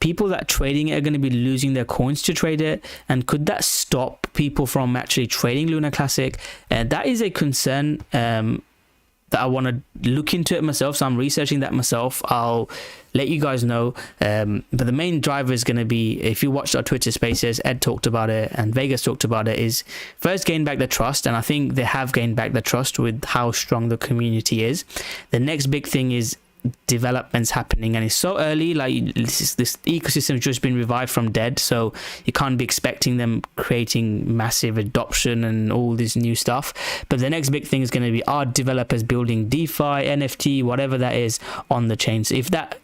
[SPEAKER 1] people that are trading it are going to be losing their coins to trade it? And could that stop people from actually trading Lunar Classic? That is a concern that I want to look into it myself. So I'm researching that myself. I'll let you guys know. But the main driver is going to be, if you watched our Twitter Spaces, Ed talked about it and Vegas talked about it, is first gain back the trust. And I think they have gained back the trust with how strong the community is. The next big thing is developments happening, and it's so early. Like this ecosystem has just been revived from dead, so you can't be expecting them creating massive adoption and all this new stuff. But the next big thing is going to be our developers building DeFi, NFT, whatever that is on the chain. So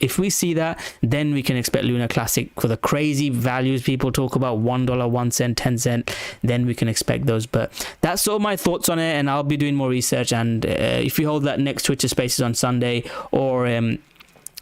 [SPEAKER 1] if we see that, then we can expect Lunar Classic for the crazy values people talk about, $1, 1 cent, 10 cent, then we can expect those. But that's all my thoughts on it, and I'll be doing more research. And if we hold that next Twitter Spaces on Sunday, or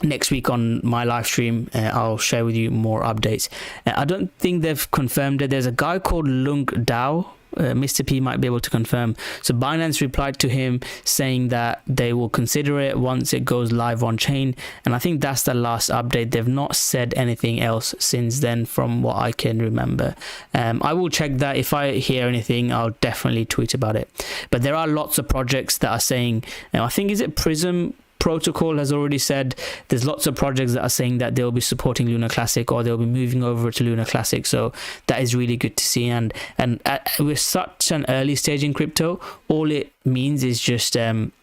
[SPEAKER 1] next week on my live stream, I'll share with you more updates. I don't think they've confirmed it. There's a guy called Lung Dao. Mr. P might be able to confirm. So Binance replied to him saying that they will consider it once it goes live on chain, and I think that's the last update. They've not said anything else since then from what I can remember. I will check that. If I hear anything, I'll definitely tweet about it. But there are lots of projects that are saying, I think, is it Prism Protocol has already said, there's lots of projects that are saying that they'll be supporting Lunar Classic, or they'll be moving over to Lunar Classic. So that is really good to see. And with such an early stage in crypto, all it means is just it's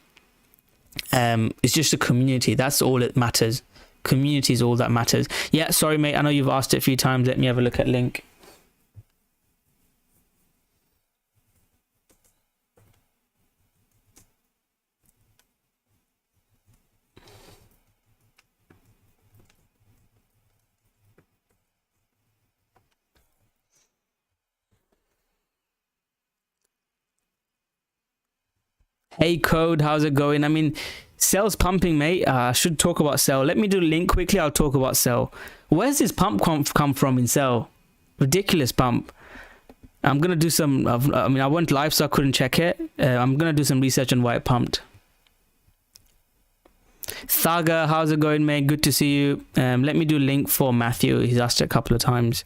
[SPEAKER 1] just a community. That's all it matters. Community is all that matters. Yeah, sorry mate, I know you've asked it a few times. Let me have a look at link. Hey Code, how's it going? I mean, Cell's pumping, mate. I should talk about Cell. Let me do Link quickly. I'll talk about Cell. Where's this pump come from in Cell? Ridiculous pump. I'm gonna do some. I mean, I went live, so I couldn't check it. I'm gonna do some research on why it pumped. Thaga, how's it going, mate? Good to see you. Let me do Link for Matthew. He's asked it a couple of times.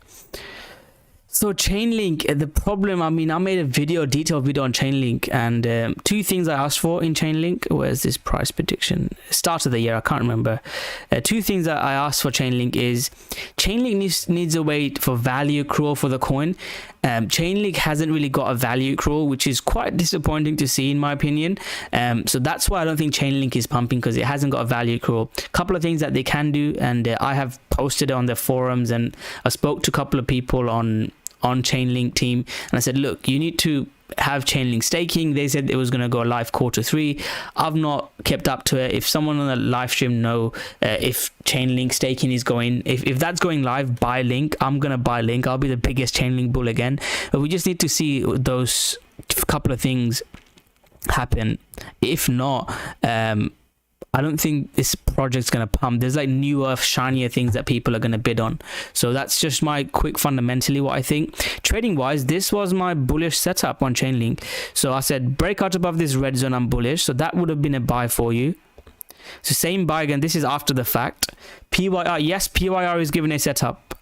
[SPEAKER 1] So Chainlink, the problem, I mean, I made a detailed video on Chainlink, and two things I asked for in Chainlink. Where's this price prediction? Start of the year, I can't remember. Two things that I asked for Chainlink is, Chainlink needs a way for value accrual for the coin. Chainlink hasn't really got a value accrual, which is quite disappointing to see in my opinion. So that's why I don't think Chainlink is pumping, because it hasn't got a value accrual. A couple of things that they can do, and I have posted it on the forums, and I spoke to a couple of people on Chainlink team, and I said, look, you need to have Chainlink staking. They said it was going to go live Q3. I've not kept up to it. If someone on the live stream know if Chainlink staking is going, if that's going live, buy Link. I'm gonna buy Link. I'll be the biggest Chainlink bull again. But we just need to see those couple of things happen. If not, I don't think this project's going to pump. There's like newer, shinier things that people are going to bid on. So that's just my quick fundamentally what I think. Trading wise, this was my bullish setup on Chainlink. So I said breakout above this red zone, I'm bullish. So that would have been a buy for you. So same buy again. This is after the fact. PYR, yes, PYR is given a setup.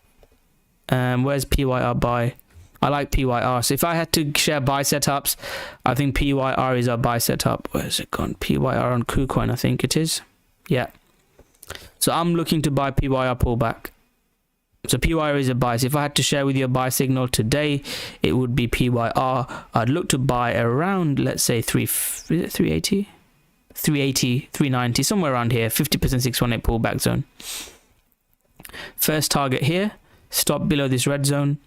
[SPEAKER 1] Where's PYR buy? I like PYR. So if I had to share buy setups, I think PYR is our buy setup. Where's it gone? PYR on KuCoin, I think it is. Yeah. So I'm looking to buy PYR pullback. So PYR is a buy. So if I had to share with you a buy signal today, it would be PYR. I'd look to buy around, let's say 380, 390, somewhere around here. 50% 618 pullback zone. First target here. Stop below this red zone.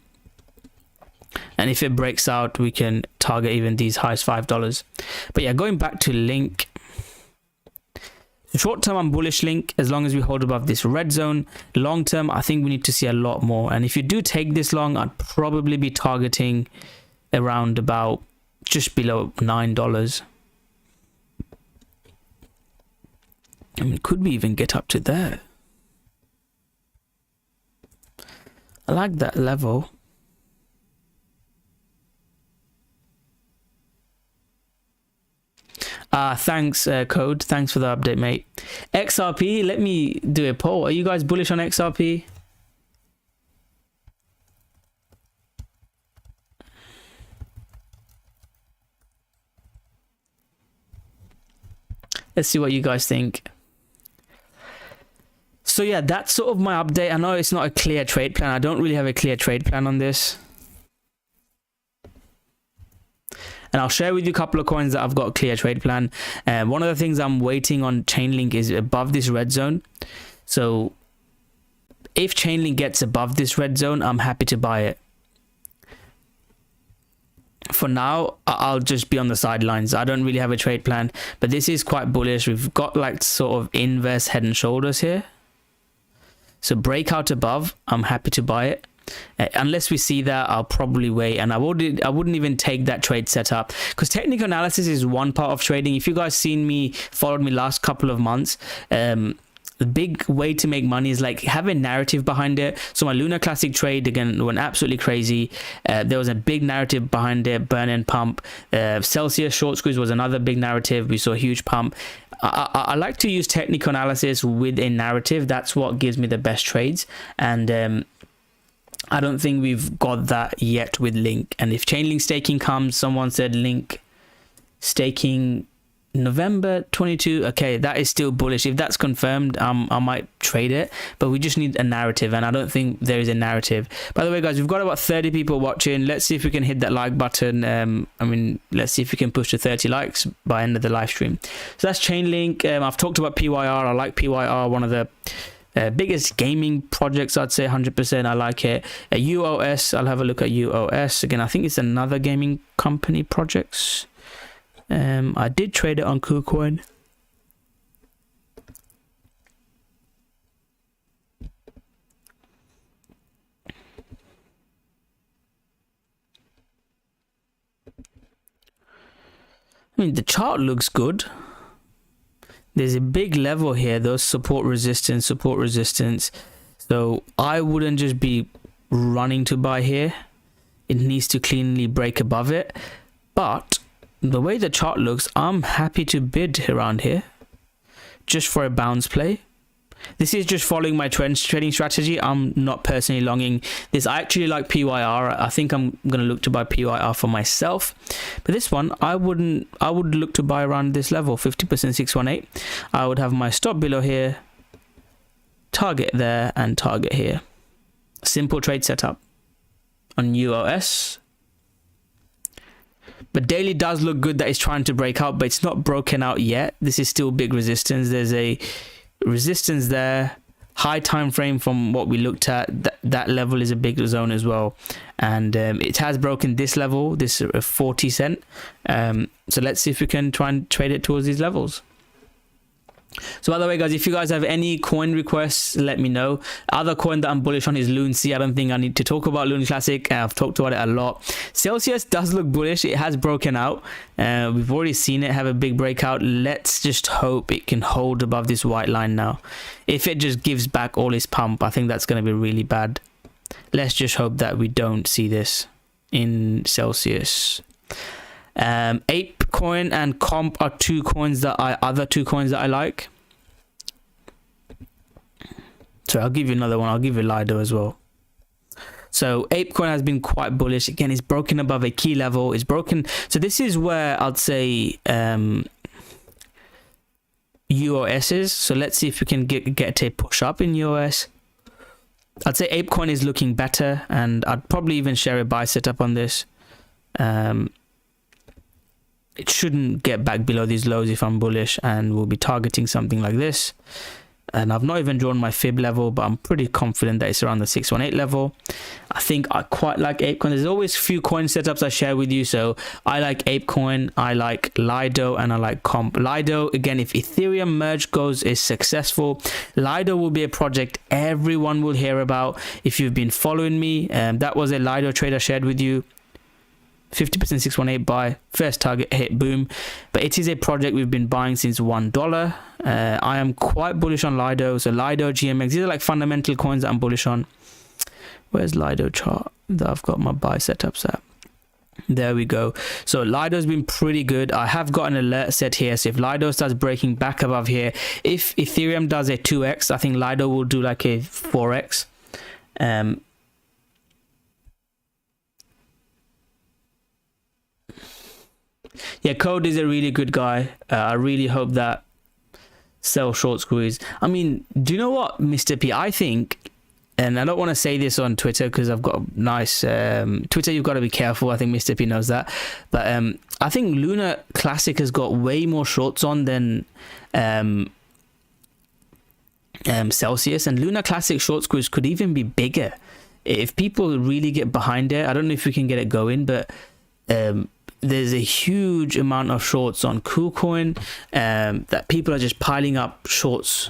[SPEAKER 1] And if it breaks out, we can target even these highs, $5. But yeah, going back to Link. Short term, I'm bullish Link as long as we hold above this red zone. Long term, I think we need to see a lot more. And if you do take this long, I'd probably be targeting around about just below $9. I mean, could we even get up to there? I like that level. Thanks, Code. Thanks for the update, mate. XRP, let me do a poll. Are you guys bullish on XRP? Let's see what you guys think. So yeah, that's sort of my update. I know it's not a clear trade plan. I don't really have a clear trade plan on this. And I'll share with you a couple of coins that I've got a clear trade plan. One of the things I'm waiting on Chainlink is above this red zone. So if Chainlink gets above this red zone, I'm happy to buy it. For now, I'll just be on the sidelines. I don't really have a trade plan, but this is quite bullish. We've got like sort of inverse head and shoulders here. So breakout above, I'm happy to buy it. Unless we see that, I'll probably wait, and I wouldn't even take that trade setup, because technical analysis is one part of trading. If you guys followed me last couple of months, the big way to make money is like have a narrative behind it. So my Lunar Classic trade again went absolutely crazy. There was a big narrative behind it, burn and pump. Celsius short squeeze was another big narrative. We saw a huge pump. I like to use technical analysis with a narrative. That's what gives me the best trades, and I don't think we've got that yet with Link. And if Chainlink staking comes, someone said Link staking November 22. Okay, that is still bullish. If that's confirmed, I might trade it. But we just need a narrative, and I don't think there is a narrative. By the way, guys, we've got about 30 people watching. Let's see if we can hit that like button. I mean, let's see if we can push to 30 likes by end of the live stream. So that's Chainlink. I've talked about PYR. I like PYR, one of the biggest gaming projects, I'd say 100%. I like it. UOS, I'll have a look at UOS again. I think it's another gaming company projects. I did trade it on KuCoin. I mean, the chart looks good. There's a big level here, those support resistance. So I wouldn't just be running to buy here. It needs to cleanly break above it. But the way the chart looks, I'm happy to bid around here just for a bounce play. This is just following my trading strategy. I'm not personally longing this. I actually like PYR. I think I'm going to look to buy PYR for myself. But this one, I would look to buy around this level, 50% 618. I would have my stop below here, target there, and target here. Simple trade setup on UOS. But daily does look good that it's trying to break out, but it's not broken out yet. This is still big resistance. There's a resistance there, high time frame from what we looked at. That level is a big zone as well, and it has broken this level, this 40 cent. So let's see if we can try and trade it towards these levels. So by the way, guys, if you guys have any coin requests, let me know. Other coin that I'm bullish on is LUNC. I don't think I need to talk about Lunar Classic. I've talked about it a lot. Celsius does look bullish. It has broken out. We've already seen it have a big breakout. Let's just hope it can hold above this white line now. If it just gives back all its pump, I think that's going to be really bad. Let's just hope that we don't see this in Celsius. Ape coin and Comp are other two coins that I like. So I'll give you another one. I'll give you Lido as well. So Ape coin has been quite bullish. Again, it's broken above a key level. It's broken. So this is where I'd say UOS is. So let's see if we can get a push up in UOS. I'd say Ape coin is looking better, and I'd probably even share a buy setup on this. It shouldn't get back below these lows if I'm bullish, and we'll be targeting something like this. And I've not even drawn my fib level, but I'm pretty confident that it's around the 618 level. I think I quite like Apecoin. There's always a few coin setups I share with you. So I like Apecoin, I like Lido, and I like Comp. Lido, again, if Ethereum merge is successful, Lido will be a project everyone will hear about. If you've been following me, that was a Lido trade I shared with you. 50% 618 buy, first target hit, boom. But it is a project we've been buying since $1. I am quite bullish on Lido. So Lido, GMX, these are like fundamental coins that I'm bullish on. Where's Lido chart that I've got my buy setups at? There we go. So Lido's been pretty good. I have got an alert set here. So if Lido starts breaking back above here, if Ethereum does a 2x, I think Lido will do like a 4x. Yeah, Code is a really good guy. I really hope that sell short squeeze. I mean, do you know what, Mr. P? I think, and I don't want to say this on Twitter because I've got a nice Twitter. You've got to be careful. I think Mr. P knows that. But I think Lunar Classic has got way more shorts on than Celsius, and Lunar Classic short squeeze could even be bigger if people really get behind it. I don't know if we can get it going, but there's a huge amount of shorts on KuCoin that people are just piling up shorts.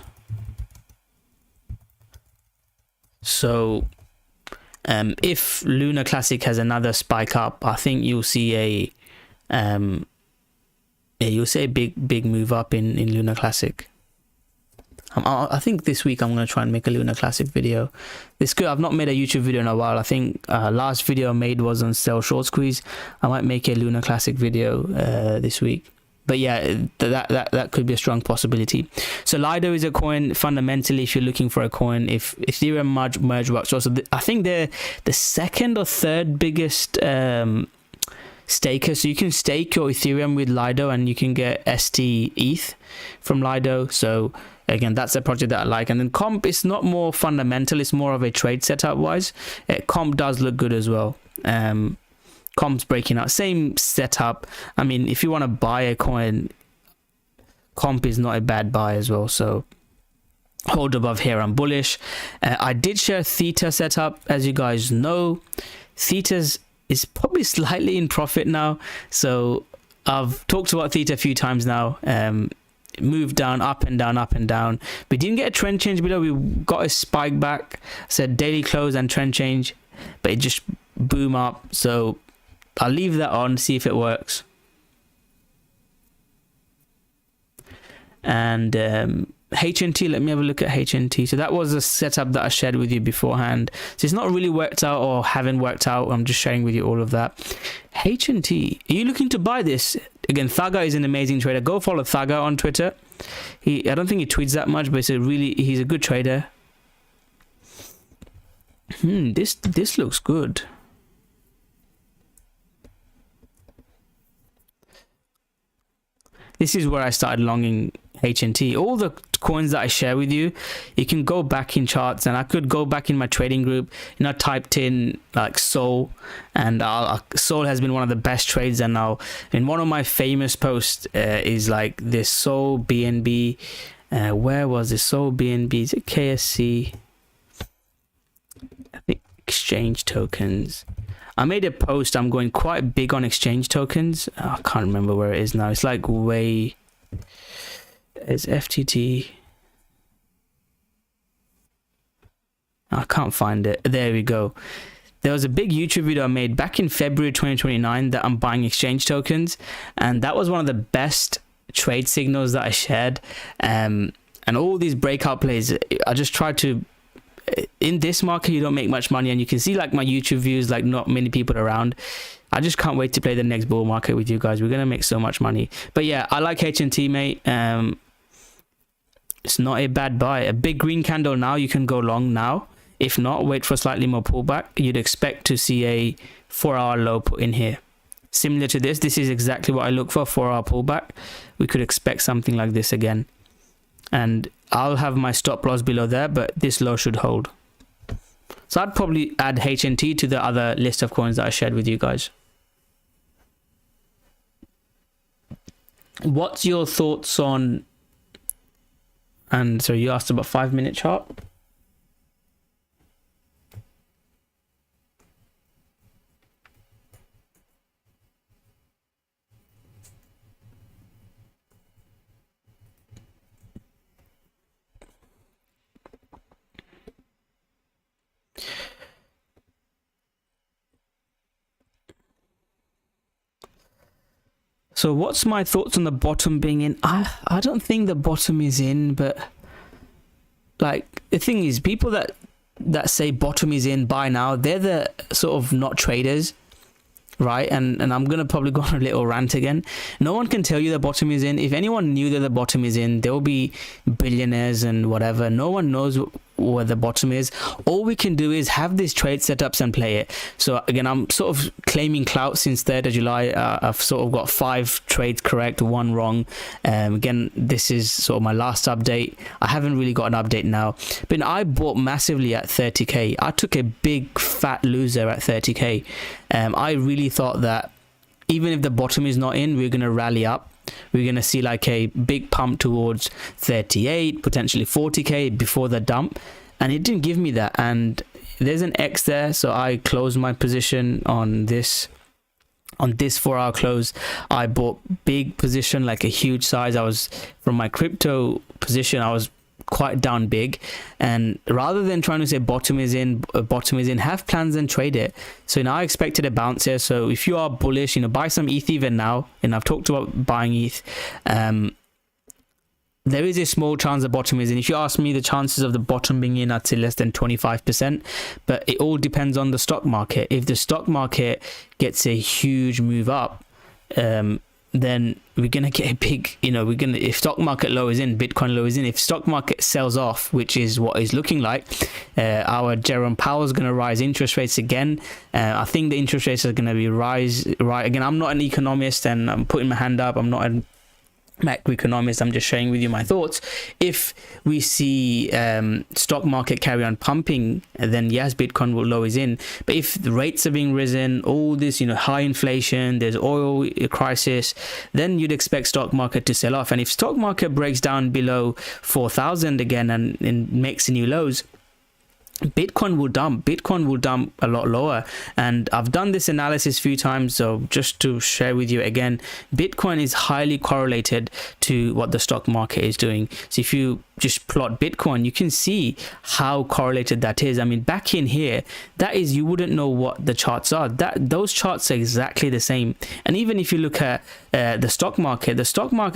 [SPEAKER 1] So if Lunar Classic has another spike up, I think you'll see a big move up in Lunar Classic. I think this week I'm going to try and make a Lunar Classic video. I've not made a YouTube video in a while. I think last video I made was on sell short squeeze. I might make a Lunar Classic video this week. But yeah, that could be a strong possibility. So Lido is a coin fundamentally if you're looking for a coin. If Ethereum merge works also, I think they're the second or third biggest staker. So you can stake your Ethereum with Lido and you can get ST ETH from Lido. So again, that's a project that I like. And then Comp is not more fundamental, it's more of a trade setup wise. Comp does look good as well. Comp's breaking out, same setup. I mean, if you want to buy a coin, Comp is not a bad buy as well. So hold above here, I'm bullish. I did share Theta setup. As you guys know, Theta's is probably slightly in profit now. So I've talked about Theta a few times now. Moved down, up and down, up and down. We didn't get a trend change below. We got a spike back. Said daily close and trend change, but it just boom up. So I'll leave that on, see if it works. And HNT, let me have a look at HNT. So that was a setup that I shared with you beforehand. So it's not really worked out or haven't worked out. I'm just sharing with you all of that. HNT, are you looking to buy this? Again, Thaga is an amazing trader. Go follow Thaga on Twitter. I don't think he tweets that much, but he's a good trader. This looks good. This is where I started longing HNT. All the coins that I share with you, you can go back in charts, and I could go back in my trading group, I typed in like Sol, and Sol has been one of the best trades. And now in one of my famous posts is like this Sol BNB. Where was this Sol BNB? Is it KSC? I think exchange tokens. I made a post. I'm going quite big on exchange tokens. I can't remember where it is now. It's like way. It's FTT. I can't find it. There we go. There was a big YouTube video I made back in February 2029 that I'm buying exchange tokens, and that was one of the best trade signals that I shared. And all these breakout plays, I just tried to. In this market, you don't make much money, and you can see like my YouTube views, like not many people around. I just can't wait to play the next bull market with you guys. We're gonna make so much money. But yeah, I like HNT, mate. It's not a bad buy. A big green candle now, you can go long now. If not, wait for slightly more pullback. You'd expect to see a 4-hour low put in here. Similar to this is exactly what I look for, 4-hour pullback. We could expect something like this again. And I'll have my stop loss below there, but this low should hold. So I'd probably add HNT to the other list of coins that I shared with you guys. What's your thoughts on... And so you asked about 5-minute chart. So what's my thoughts on the bottom being in? I don't think the bottom is in, but like the thing is, people that say bottom is in, buy now, they're the sort of not traders, right? And I'm gonna probably go on a little rant again. No one can tell you the bottom is in. If anyone knew that the bottom is in, there'll be billionaires and whatever. No one knows where the bottom is. All we can do is have these trade setups and play it. So again, I'm sort of claiming clout since 3rd of July. I've sort of got 5 trades correct, 1 wrong. Again, this is sort of my last update. I haven't really got an update now, but I bought massively at 30k. I took a big fat loser at 30k. I really thought that even if the bottom is not in, we're going to rally up. We're going to see like a big pump towards 38, potentially 40k before the dump, and it didn't give me that. And there's an X there, so I closed my position on this 4-hour close. I bought big position, like a huge size. I was, from my crypto position, I was quite down big, and rather than trying to say bottom is in, have plans and trade it. So now I expected a bounce here. So if you are bullish, buy some ETH even now. And I've talked about buying ETH. There is a small chance the bottom is in. If you ask me, the chances of the bottom being in, I'd say less than 25%, but it all depends on the stock market. If the stock market gets a huge move up, then we're going to get a big, if stock market low is in, Bitcoin low is in. If stock market sells off, which is what is looking like, our Jerome Powell is going to rise interest rates again. I think the interest rates are going to be rise. Again, I'm not an economist, and I'm putting my hand up. I'm not an macroeconomist. I'm just sharing with you my thoughts. If we see stock market carry on pumping, then yes, Bitcoin will low is in. But if the rates are being risen, all this high inflation, there's oil crisis, then you'd expect stock market to sell off. And if stock market breaks down below 4,000 again and makes new lows, Bitcoin will dump a lot lower. And I've done this analysis a few times, so just to share with you again, Bitcoin is highly correlated to what the stock market is doing. So if you just plot Bitcoin, you can see how correlated that is. I mean, back in here, that is, you wouldn't know what the charts are. Those charts are exactly the same. And even if you look at the stock market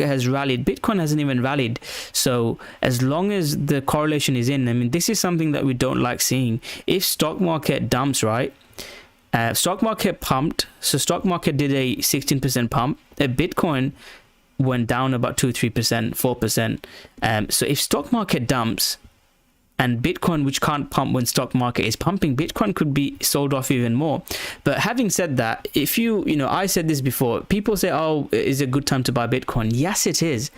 [SPEAKER 1] has rallied. Bitcoin hasn't even rallied. So as long as the correlation is in, I mean, this is something that we don't like seeing. If stock market dumps, right? Stock market pumped. So stock market did a 16% pump. Bitcoin went down about 2-3%, 4%. So if stock market dumps and Bitcoin, which can't pump when stock market is pumping, Bitcoin could be sold off even more. But having said that, if you know, I said this before, people say, oh, is it a good time to buy Bitcoin? Yes, it is.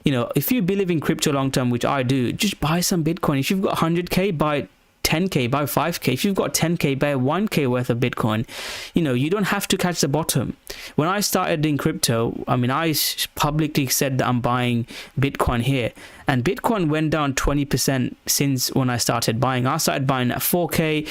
[SPEAKER 1] You know, if you believe in crypto long term, which I do, just buy some Bitcoin. If you've got 100k, buy 10k, buy 5k. If you've got 10k, buy 1k worth of Bitcoin. You know, you don't have to catch the bottom. When I started in crypto, I mean, I publicly said that I'm buying Bitcoin here, and Bitcoin went down 20% since when I started buying. I started buying at 4k.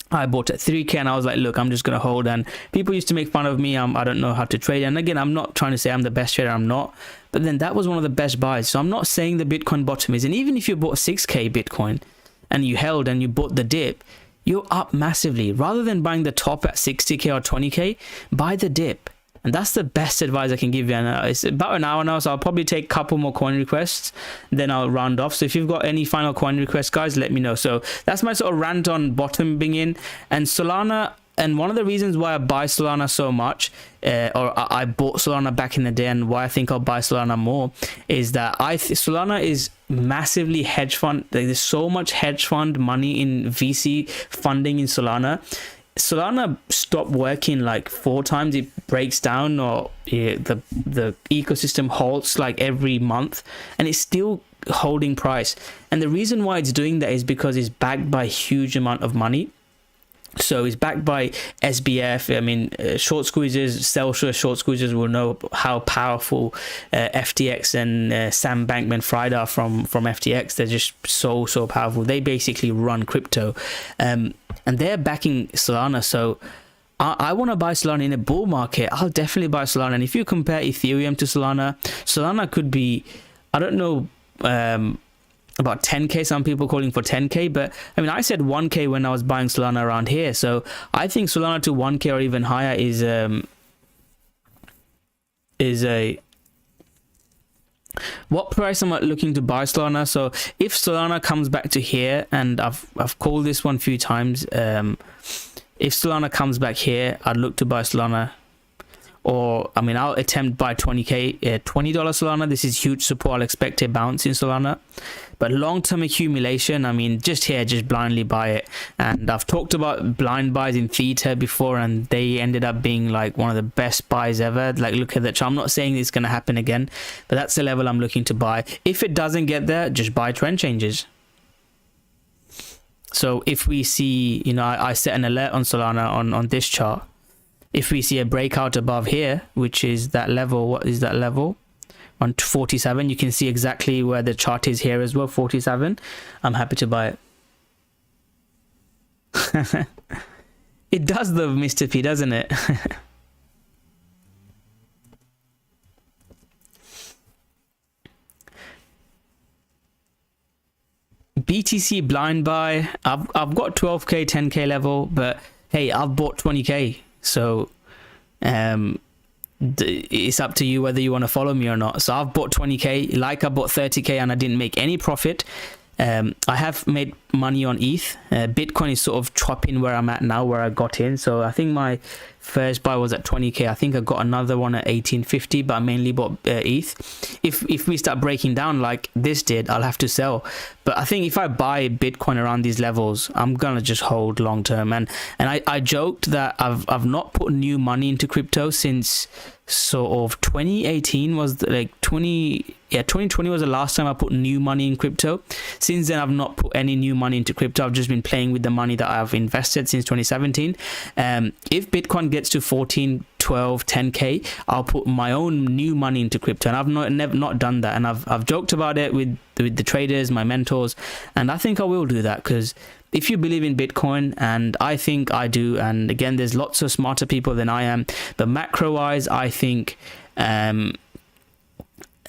[SPEAKER 1] I bought at 3k, and I was like, look, I'm just gonna hold. And people used to make fun of me. I don't know how to trade. And again, I'm not trying to say I'm the best trader. I'm not. But then that was one of the best buys. So I'm not saying the Bitcoin bottom is. And even if you bought 6k Bitcoin and you held and you bought the dip, you're up massively. Rather than buying the top at 60k or 20k, buy the dip. And that's the best advice I can give you. And it's about an hour now, so I'll probably take a couple more coin requests, then I'll round off. So if you've got any final coin requests, guys, let me know. So that's my sort of rant on bottom being in. And Solana, and one of the reasons why I buy Solana so much, or I bought Solana back in the day, and why I think I'll buy Solana more, is that Solana is massively hedge fund. There's so much hedge fund money in VC funding in Solana. Solana stopped working like 4 times. It breaks down, or the ecosystem halts like every month, and it's still holding price. And the reason why it's doing that is because it's backed by a huge amount of money. So it's backed by SBF. I mean, short squeezers, Celsius short squeezers will know how powerful FTX and Sam Bankman-Fried are from FTX. They're just so powerful. They basically run crypto, and they're backing Solana. So I want to buy Solana in a bull market. I'll definitely buy Solana. And if you compare Ethereum to Solana could be, I don't know, about 10k. Some people calling for 10k, but I mean, I said 1k when I was buying Solana around here. So I think Solana to 1k or even higher is a what price am I looking to buy Solana. So if Solana comes back to here, and I've called this one a few times, if Solana comes back here, I'd look to buy Solana. Or, I mean, I'll attempt buy 20k, $20 Solana. This is huge support. I'll expect a bounce in Solana. But long-term accumulation, I mean, just blindly buy it. And I've talked about blind buys in Theta before, and they ended up being like one of the best buys ever. Like, look at that. I'm not saying it's going to happen again, but that's the level I'm looking to buy. If it doesn't get there, just buy trend changes. So if we see, you know, I set an alert on Solana on this chart. If we see a breakout above here, which is that level, what is that level? On 47, you can see exactly where the chart is here as well, 47. I'm happy to buy it. It does though, Mr. P, doesn't it? BTC blind buy. I've got 12k, 10k level, but hey, I've bought 20k. So it's up to you whether you want to follow me or not. So I've bought 20k, like I bought 30k, and I didn't make any profit. I have made money on ETH. Bitcoin is sort of chopping where I'm at now, where I got in. So I think my first buy was at 20k. I think I got another one at 1850, but I mainly bought ETH. If we start breaking down like this did, I'll have to sell. But I think if I buy Bitcoin around these levels, I'm gonna just hold long term. And I joked that I've not put new money into crypto since sort of 2018 was like 2020 was the last time I put new money in crypto. Since then, I've not put any new money into crypto. I've just been playing with the money that I've invested since 2017. If Bitcoin gets to 14, 12, 10k, I'll put my own new money into crypto. And I've never not done that. And I've joked about it with the traders, my mentors, and I think I will do that, because if you believe in Bitcoin, and I think I do, and again, there's lots of smarter people than I am, but macro wise, I think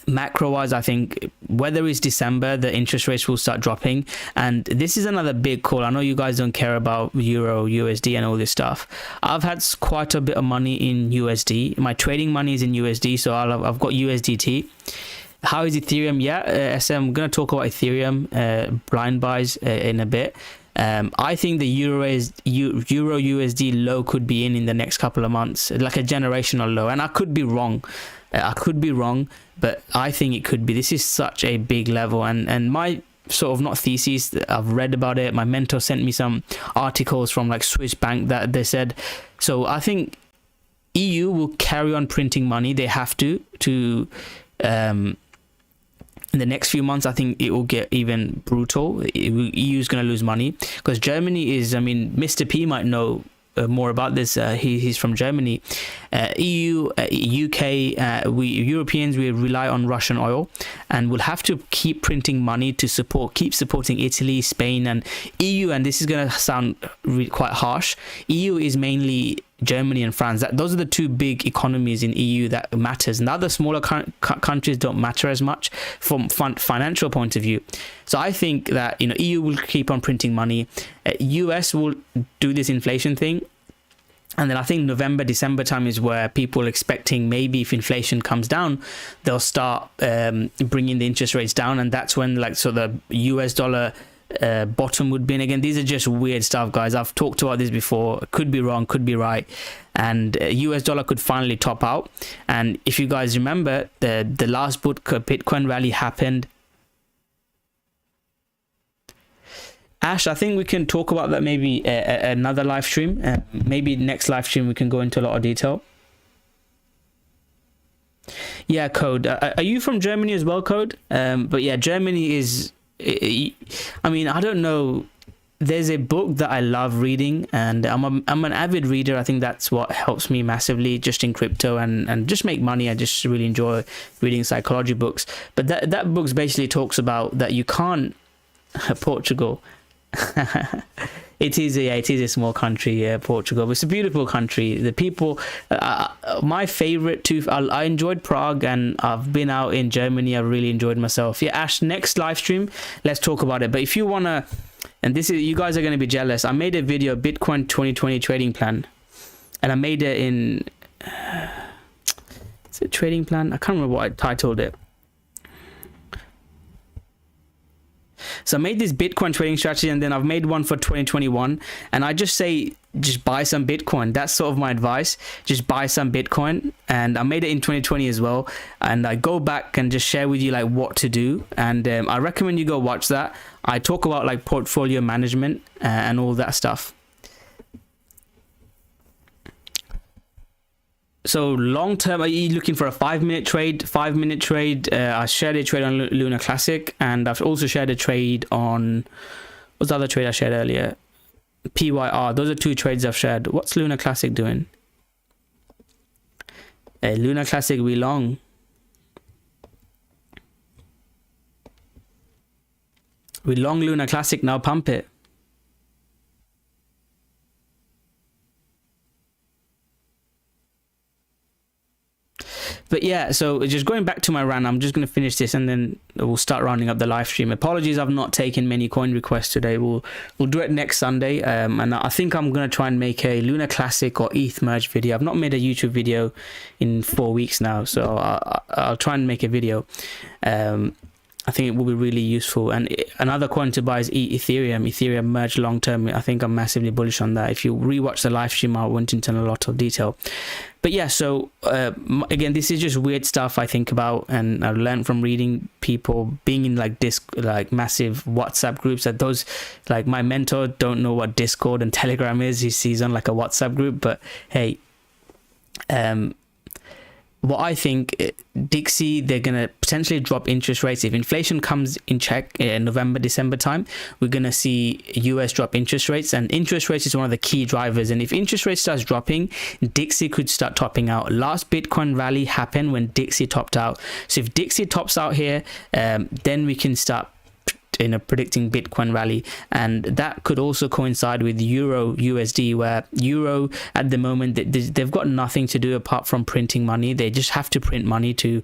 [SPEAKER 1] macro wise, I think whether it's December, the interest rates will start dropping. And this is another big call. I know you guys don't care about euro, USD and all this stuff. I've had quite a bit of money in USD. My trading money is in USD, so I've got USDT. How is Ethereum? Yeah, SM, I'm going to talk about Ethereum blind buys in a bit. I think the Euro USD low could be in the next couple of months, like a generational low, and I could be wrong. But I think it could be. This is such a big level, and my sort of, not thesis, I've read about it. My mentor sent me some articles from like Swiss Bank that they said. So I think EU will carry on printing money. They have to in the next few months. I think it will get even brutal. EU is going to lose money because Germany is, I mean, Mr. P might know more about this. He's from Germany. EU, UK, we Europeans, we rely on Russian oil, and we'll have to keep printing money to keep supporting Italy, Spain, and EU. And this is going to sound quite harsh. EU is mainly Germany and France. Those are the two big economies in EU that matters, and the other smaller countries don't matter as much from financial point of view. So I think that, you know, EU will keep on printing money. US will do this inflation thing, and then I think November, December time is where people are expecting, maybe if inflation comes down, they'll start bringing the interest rates down, and that's when, like, so the US dollar bottom would be. And again, these are just weird stuff, guys. I've talked about this before. Could be wrong, could be right. And US dollar could finally top out. And if you guys remember, the last Bitcoin rally happened. Ash, I think we can talk about that maybe another live stream. Maybe next live stream we can go into a lot of detail. Yeah, Code. Are you from Germany as well, Code? But yeah, Germany is, I mean, I don't know. There's a book that I love reading, and I'm an avid reader. I think that's what helps me massively, just in crypto and just make money. I just really enjoy reading psychology books. But that book basically talks about that you can't Portugal. It is a small country, Portugal, but it's a beautiful country. The people, my favorite too. I enjoyed Prague, and I've been out in Germany. I really enjoyed myself. Yeah, Ash, next live stream, let's talk about it. But if you wanna, and this is, you guys are gonna be jealous, I made a video, Bitcoin 2020 trading plan, and I made it in, is it trading plan? I can't remember what I titled it. So I made this Bitcoin trading strategy, and then I've made one for 2021, and I just say, just buy some Bitcoin. That's sort of my advice. Just buy some Bitcoin. And I made it in 2020 as well, and I go back and just share with you like what to do. And I recommend you go watch that. I talk about like portfolio management and all that stuff. So long term, are you looking for a 5-minute trade? 5-minute trade. I shared a trade on Lunar Classic, and I've also shared a trade on, what's the other trade I shared earlier? PYR. Those are two trades I've shared. What's Lunar Classic doing? Lunar Classic, we long. We long Lunar Classic, now pump it. But yeah, so just going back to my rant, I'm just going to finish this and then we'll start rounding up the live stream. Apologies, I've not taken many coin requests today. We'll do it next Sunday. And I think I'm going to try and make a Lunar Classic or ETH merge video. I've not made a YouTube video in 4 weeks now, so I'll try and make a video. I think it will be really useful. And another coin to buy is Ethereum merge long term. I think I'm massively bullish on that. If you rewatch the live stream, I went into a lot of detail. But yeah, so again, this is just weird stuff I think about, and I learned from reading people, being in like massive WhatsApp groups. That those, like, my mentor don't know what Discord and Telegram is. He sees on like a WhatsApp group. But hey, what I think, Dixie, they're going to potentially drop interest rates. If inflation comes in check in November, December time, we're going to see US drop interest rates, and interest rates is one of the key drivers. And if interest rates starts dropping, Dixie could start topping out. Last Bitcoin rally happened when Dixie topped out. So if Dixie tops out here, then we can start predicting Bitcoin rally, and that could also coincide with Euro USD, where Euro at the moment they've got nothing to do apart from printing money. They just have to print money to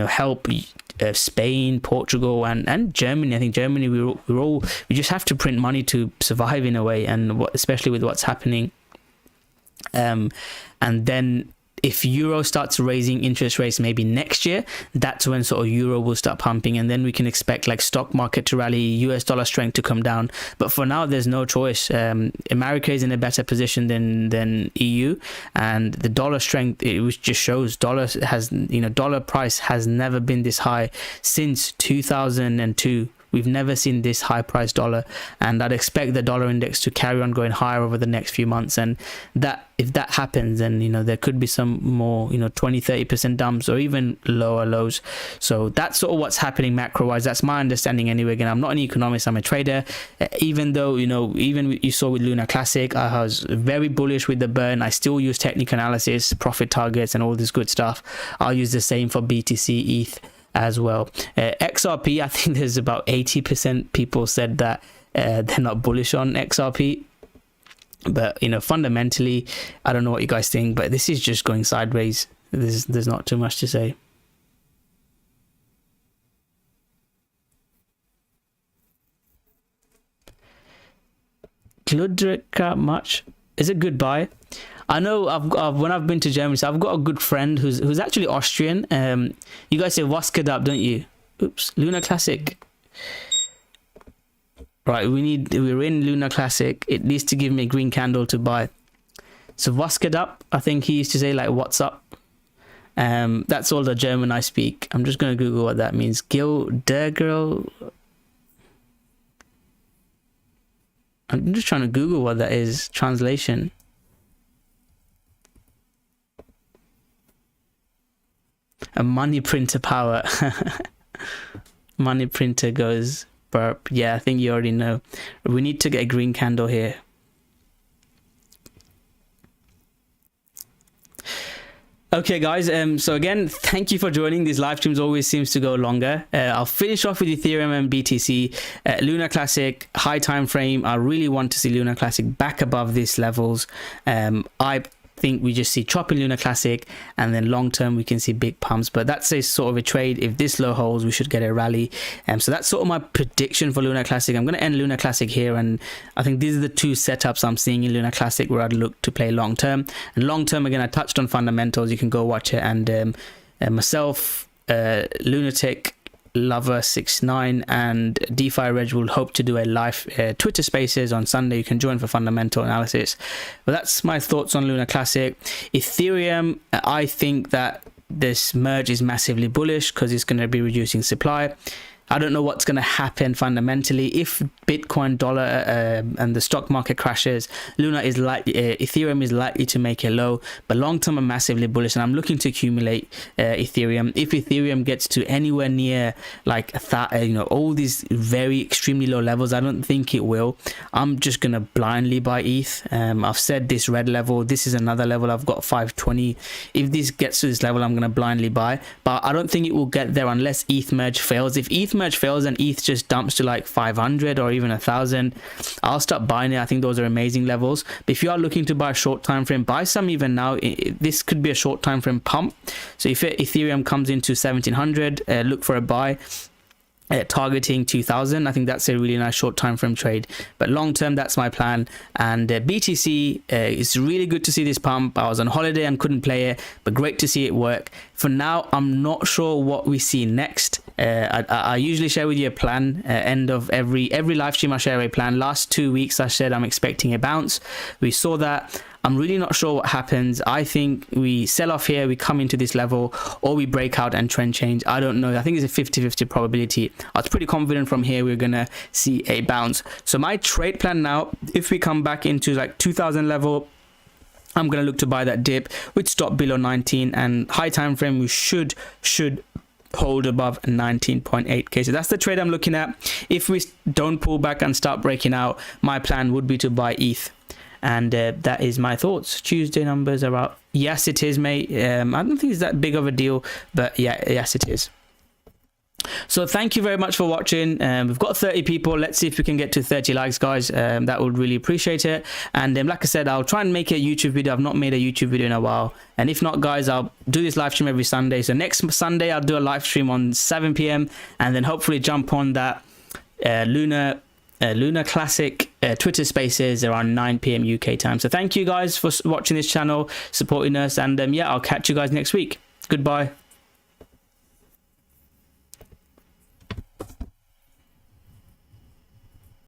[SPEAKER 1] help Spain, Portugal, and Germany. I think Germany, we just have to print money to survive in a way, and especially with what's happening. And then if Euro starts raising interest rates maybe next year, that's when sort of Euro will start pumping, and then we can expect like stock market to rally, US dollar strength to come down. But for now, there's no choice. America is in a better position than EU, and the dollar strength, it just shows dollar price has never been this high since 2002. We've never seen this high price dollar, and I'd expect the dollar index to carry on going higher over the next few months. And that, if that happens, then there could be some more 20-30% dumps or even lower lows. So that's sort of what's happening macro wise. That's my understanding anyway. Again, I'm not an economist, I'm a trader. Even though even you saw with Lunar Classic, I was very bullish with the burn. I still use technical analysis, profit targets, and all this good stuff. I'll use the same for BTC, ETH as well. XRP, I think there's about 80% people said that they're not bullish on XRP, but fundamentally, I don't know what you guys think, but this is just going sideways. There's not too much to say. Gludrika much is a good buy. I know when I've been to Germany, so I've got a good friend who's actually Austrian. You guys say was geht ab, don't you? Oops, Lunar Classic. Right, we're in Lunar Classic. It needs to give me a green candle to buy. So was geht ab, I think he used to say like what's up. That's all the German I speak. I'm just gonna Google what that means. Girl. I'm just trying to Google what that is. Translation. A money printer power. Money printer goes burp. Yeah, I think you already know. We need to get a green candle here. Okay guys, so again, thank you for joining. These live streams always seems to go longer. I'll finish off with Ethereum and BTC. Lunar Classic, high time frame. I really want to see Lunar Classic back above these levels. I think we just see chop in Lunar Classic, and then long term we can see big pumps, but that's a sort of a trade. If this low holds, we should get a rally. So that's sort of my prediction for Lunar Classic. I'm going to end Lunar Classic here, and I think these are the two setups I'm seeing in Lunar Classic where I'd look to play long term. And long term, again, I touched on fundamentals. You can go watch it, and myself, Lunatic Lover 69 and DeFi Reg will hope to do a live Twitter Spaces on Sunday. You can join for fundamental analysis. But that's my thoughts on Lunar Classic. Ethereum, I think that this merge is massively bullish because it's going to be reducing supply. I don't know what's going to happen fundamentally. If Bitcoin, dollar, and the stock market crashes, Ethereum is likely to make a low. But long term, I'm massively bullish, and I'm looking to accumulate Ethereum. If Ethereum gets to anywhere near like all these very extremely low levels, I don't think it will. I'm just gonna blindly buy ETH. I've said this red level. This is another level. I've got 520. If this gets to this level, I'm gonna blindly buy. But I don't think it will get there unless ETH merge fails. If ETH merge fails and ETH just dumps to like 500 or even 1,000, I'll start buying it. I think those are amazing levels. But if you are looking to buy a short time frame, buy some even now. This could be a short time frame pump. So if Ethereum comes into 1700, look for a buy. Targeting 2000. I think that's a really nice short time frame trade, but long term, that's my plan. And BTC, it's really good to see this pump. I was on holiday and couldn't play it, but great to see it work. For now, I'm not sure what we see next. I usually share with you a plan. End of every live stream, I share a plan. Last 2 weeks, I said I'm expecting a bounce. We saw that. I'm really not sure what happens. I think we sell off here, we come into this level, or we break out and trend change. I don't know. I think it's a 50-50 probability. I was pretty confident from here we're going to see a bounce. So my trade plan now, if we come back into like 2000 level, I'm going to look to buy that dip with stop below 19, and high time frame we should hold above 19.8k. So that's the trade I'm looking at. If we don't pull back and start breaking out, my plan would be to buy ETH. And that is my thoughts. Tuesday numbers are out. Yes, it is, mate. I don't think it's that big of a deal, but yeah, yes, it is. So thank you very much for watching. We've got 30 people. Let's see if we can get to 30 likes, guys. That would really appreciate it. And like I said, I'll try and make a YouTube video. I've not made a YouTube video in a while, and if not, guys, I'll do this live stream every Sunday. So next Sunday I'll do a live stream on 7 p.m. and then hopefully jump on that Lunar Classic Twitter Spaces around 9 p.m. UK time. So thank you guys for watching this channel, supporting us, and yeah, I'll catch you guys next week. Goodbye.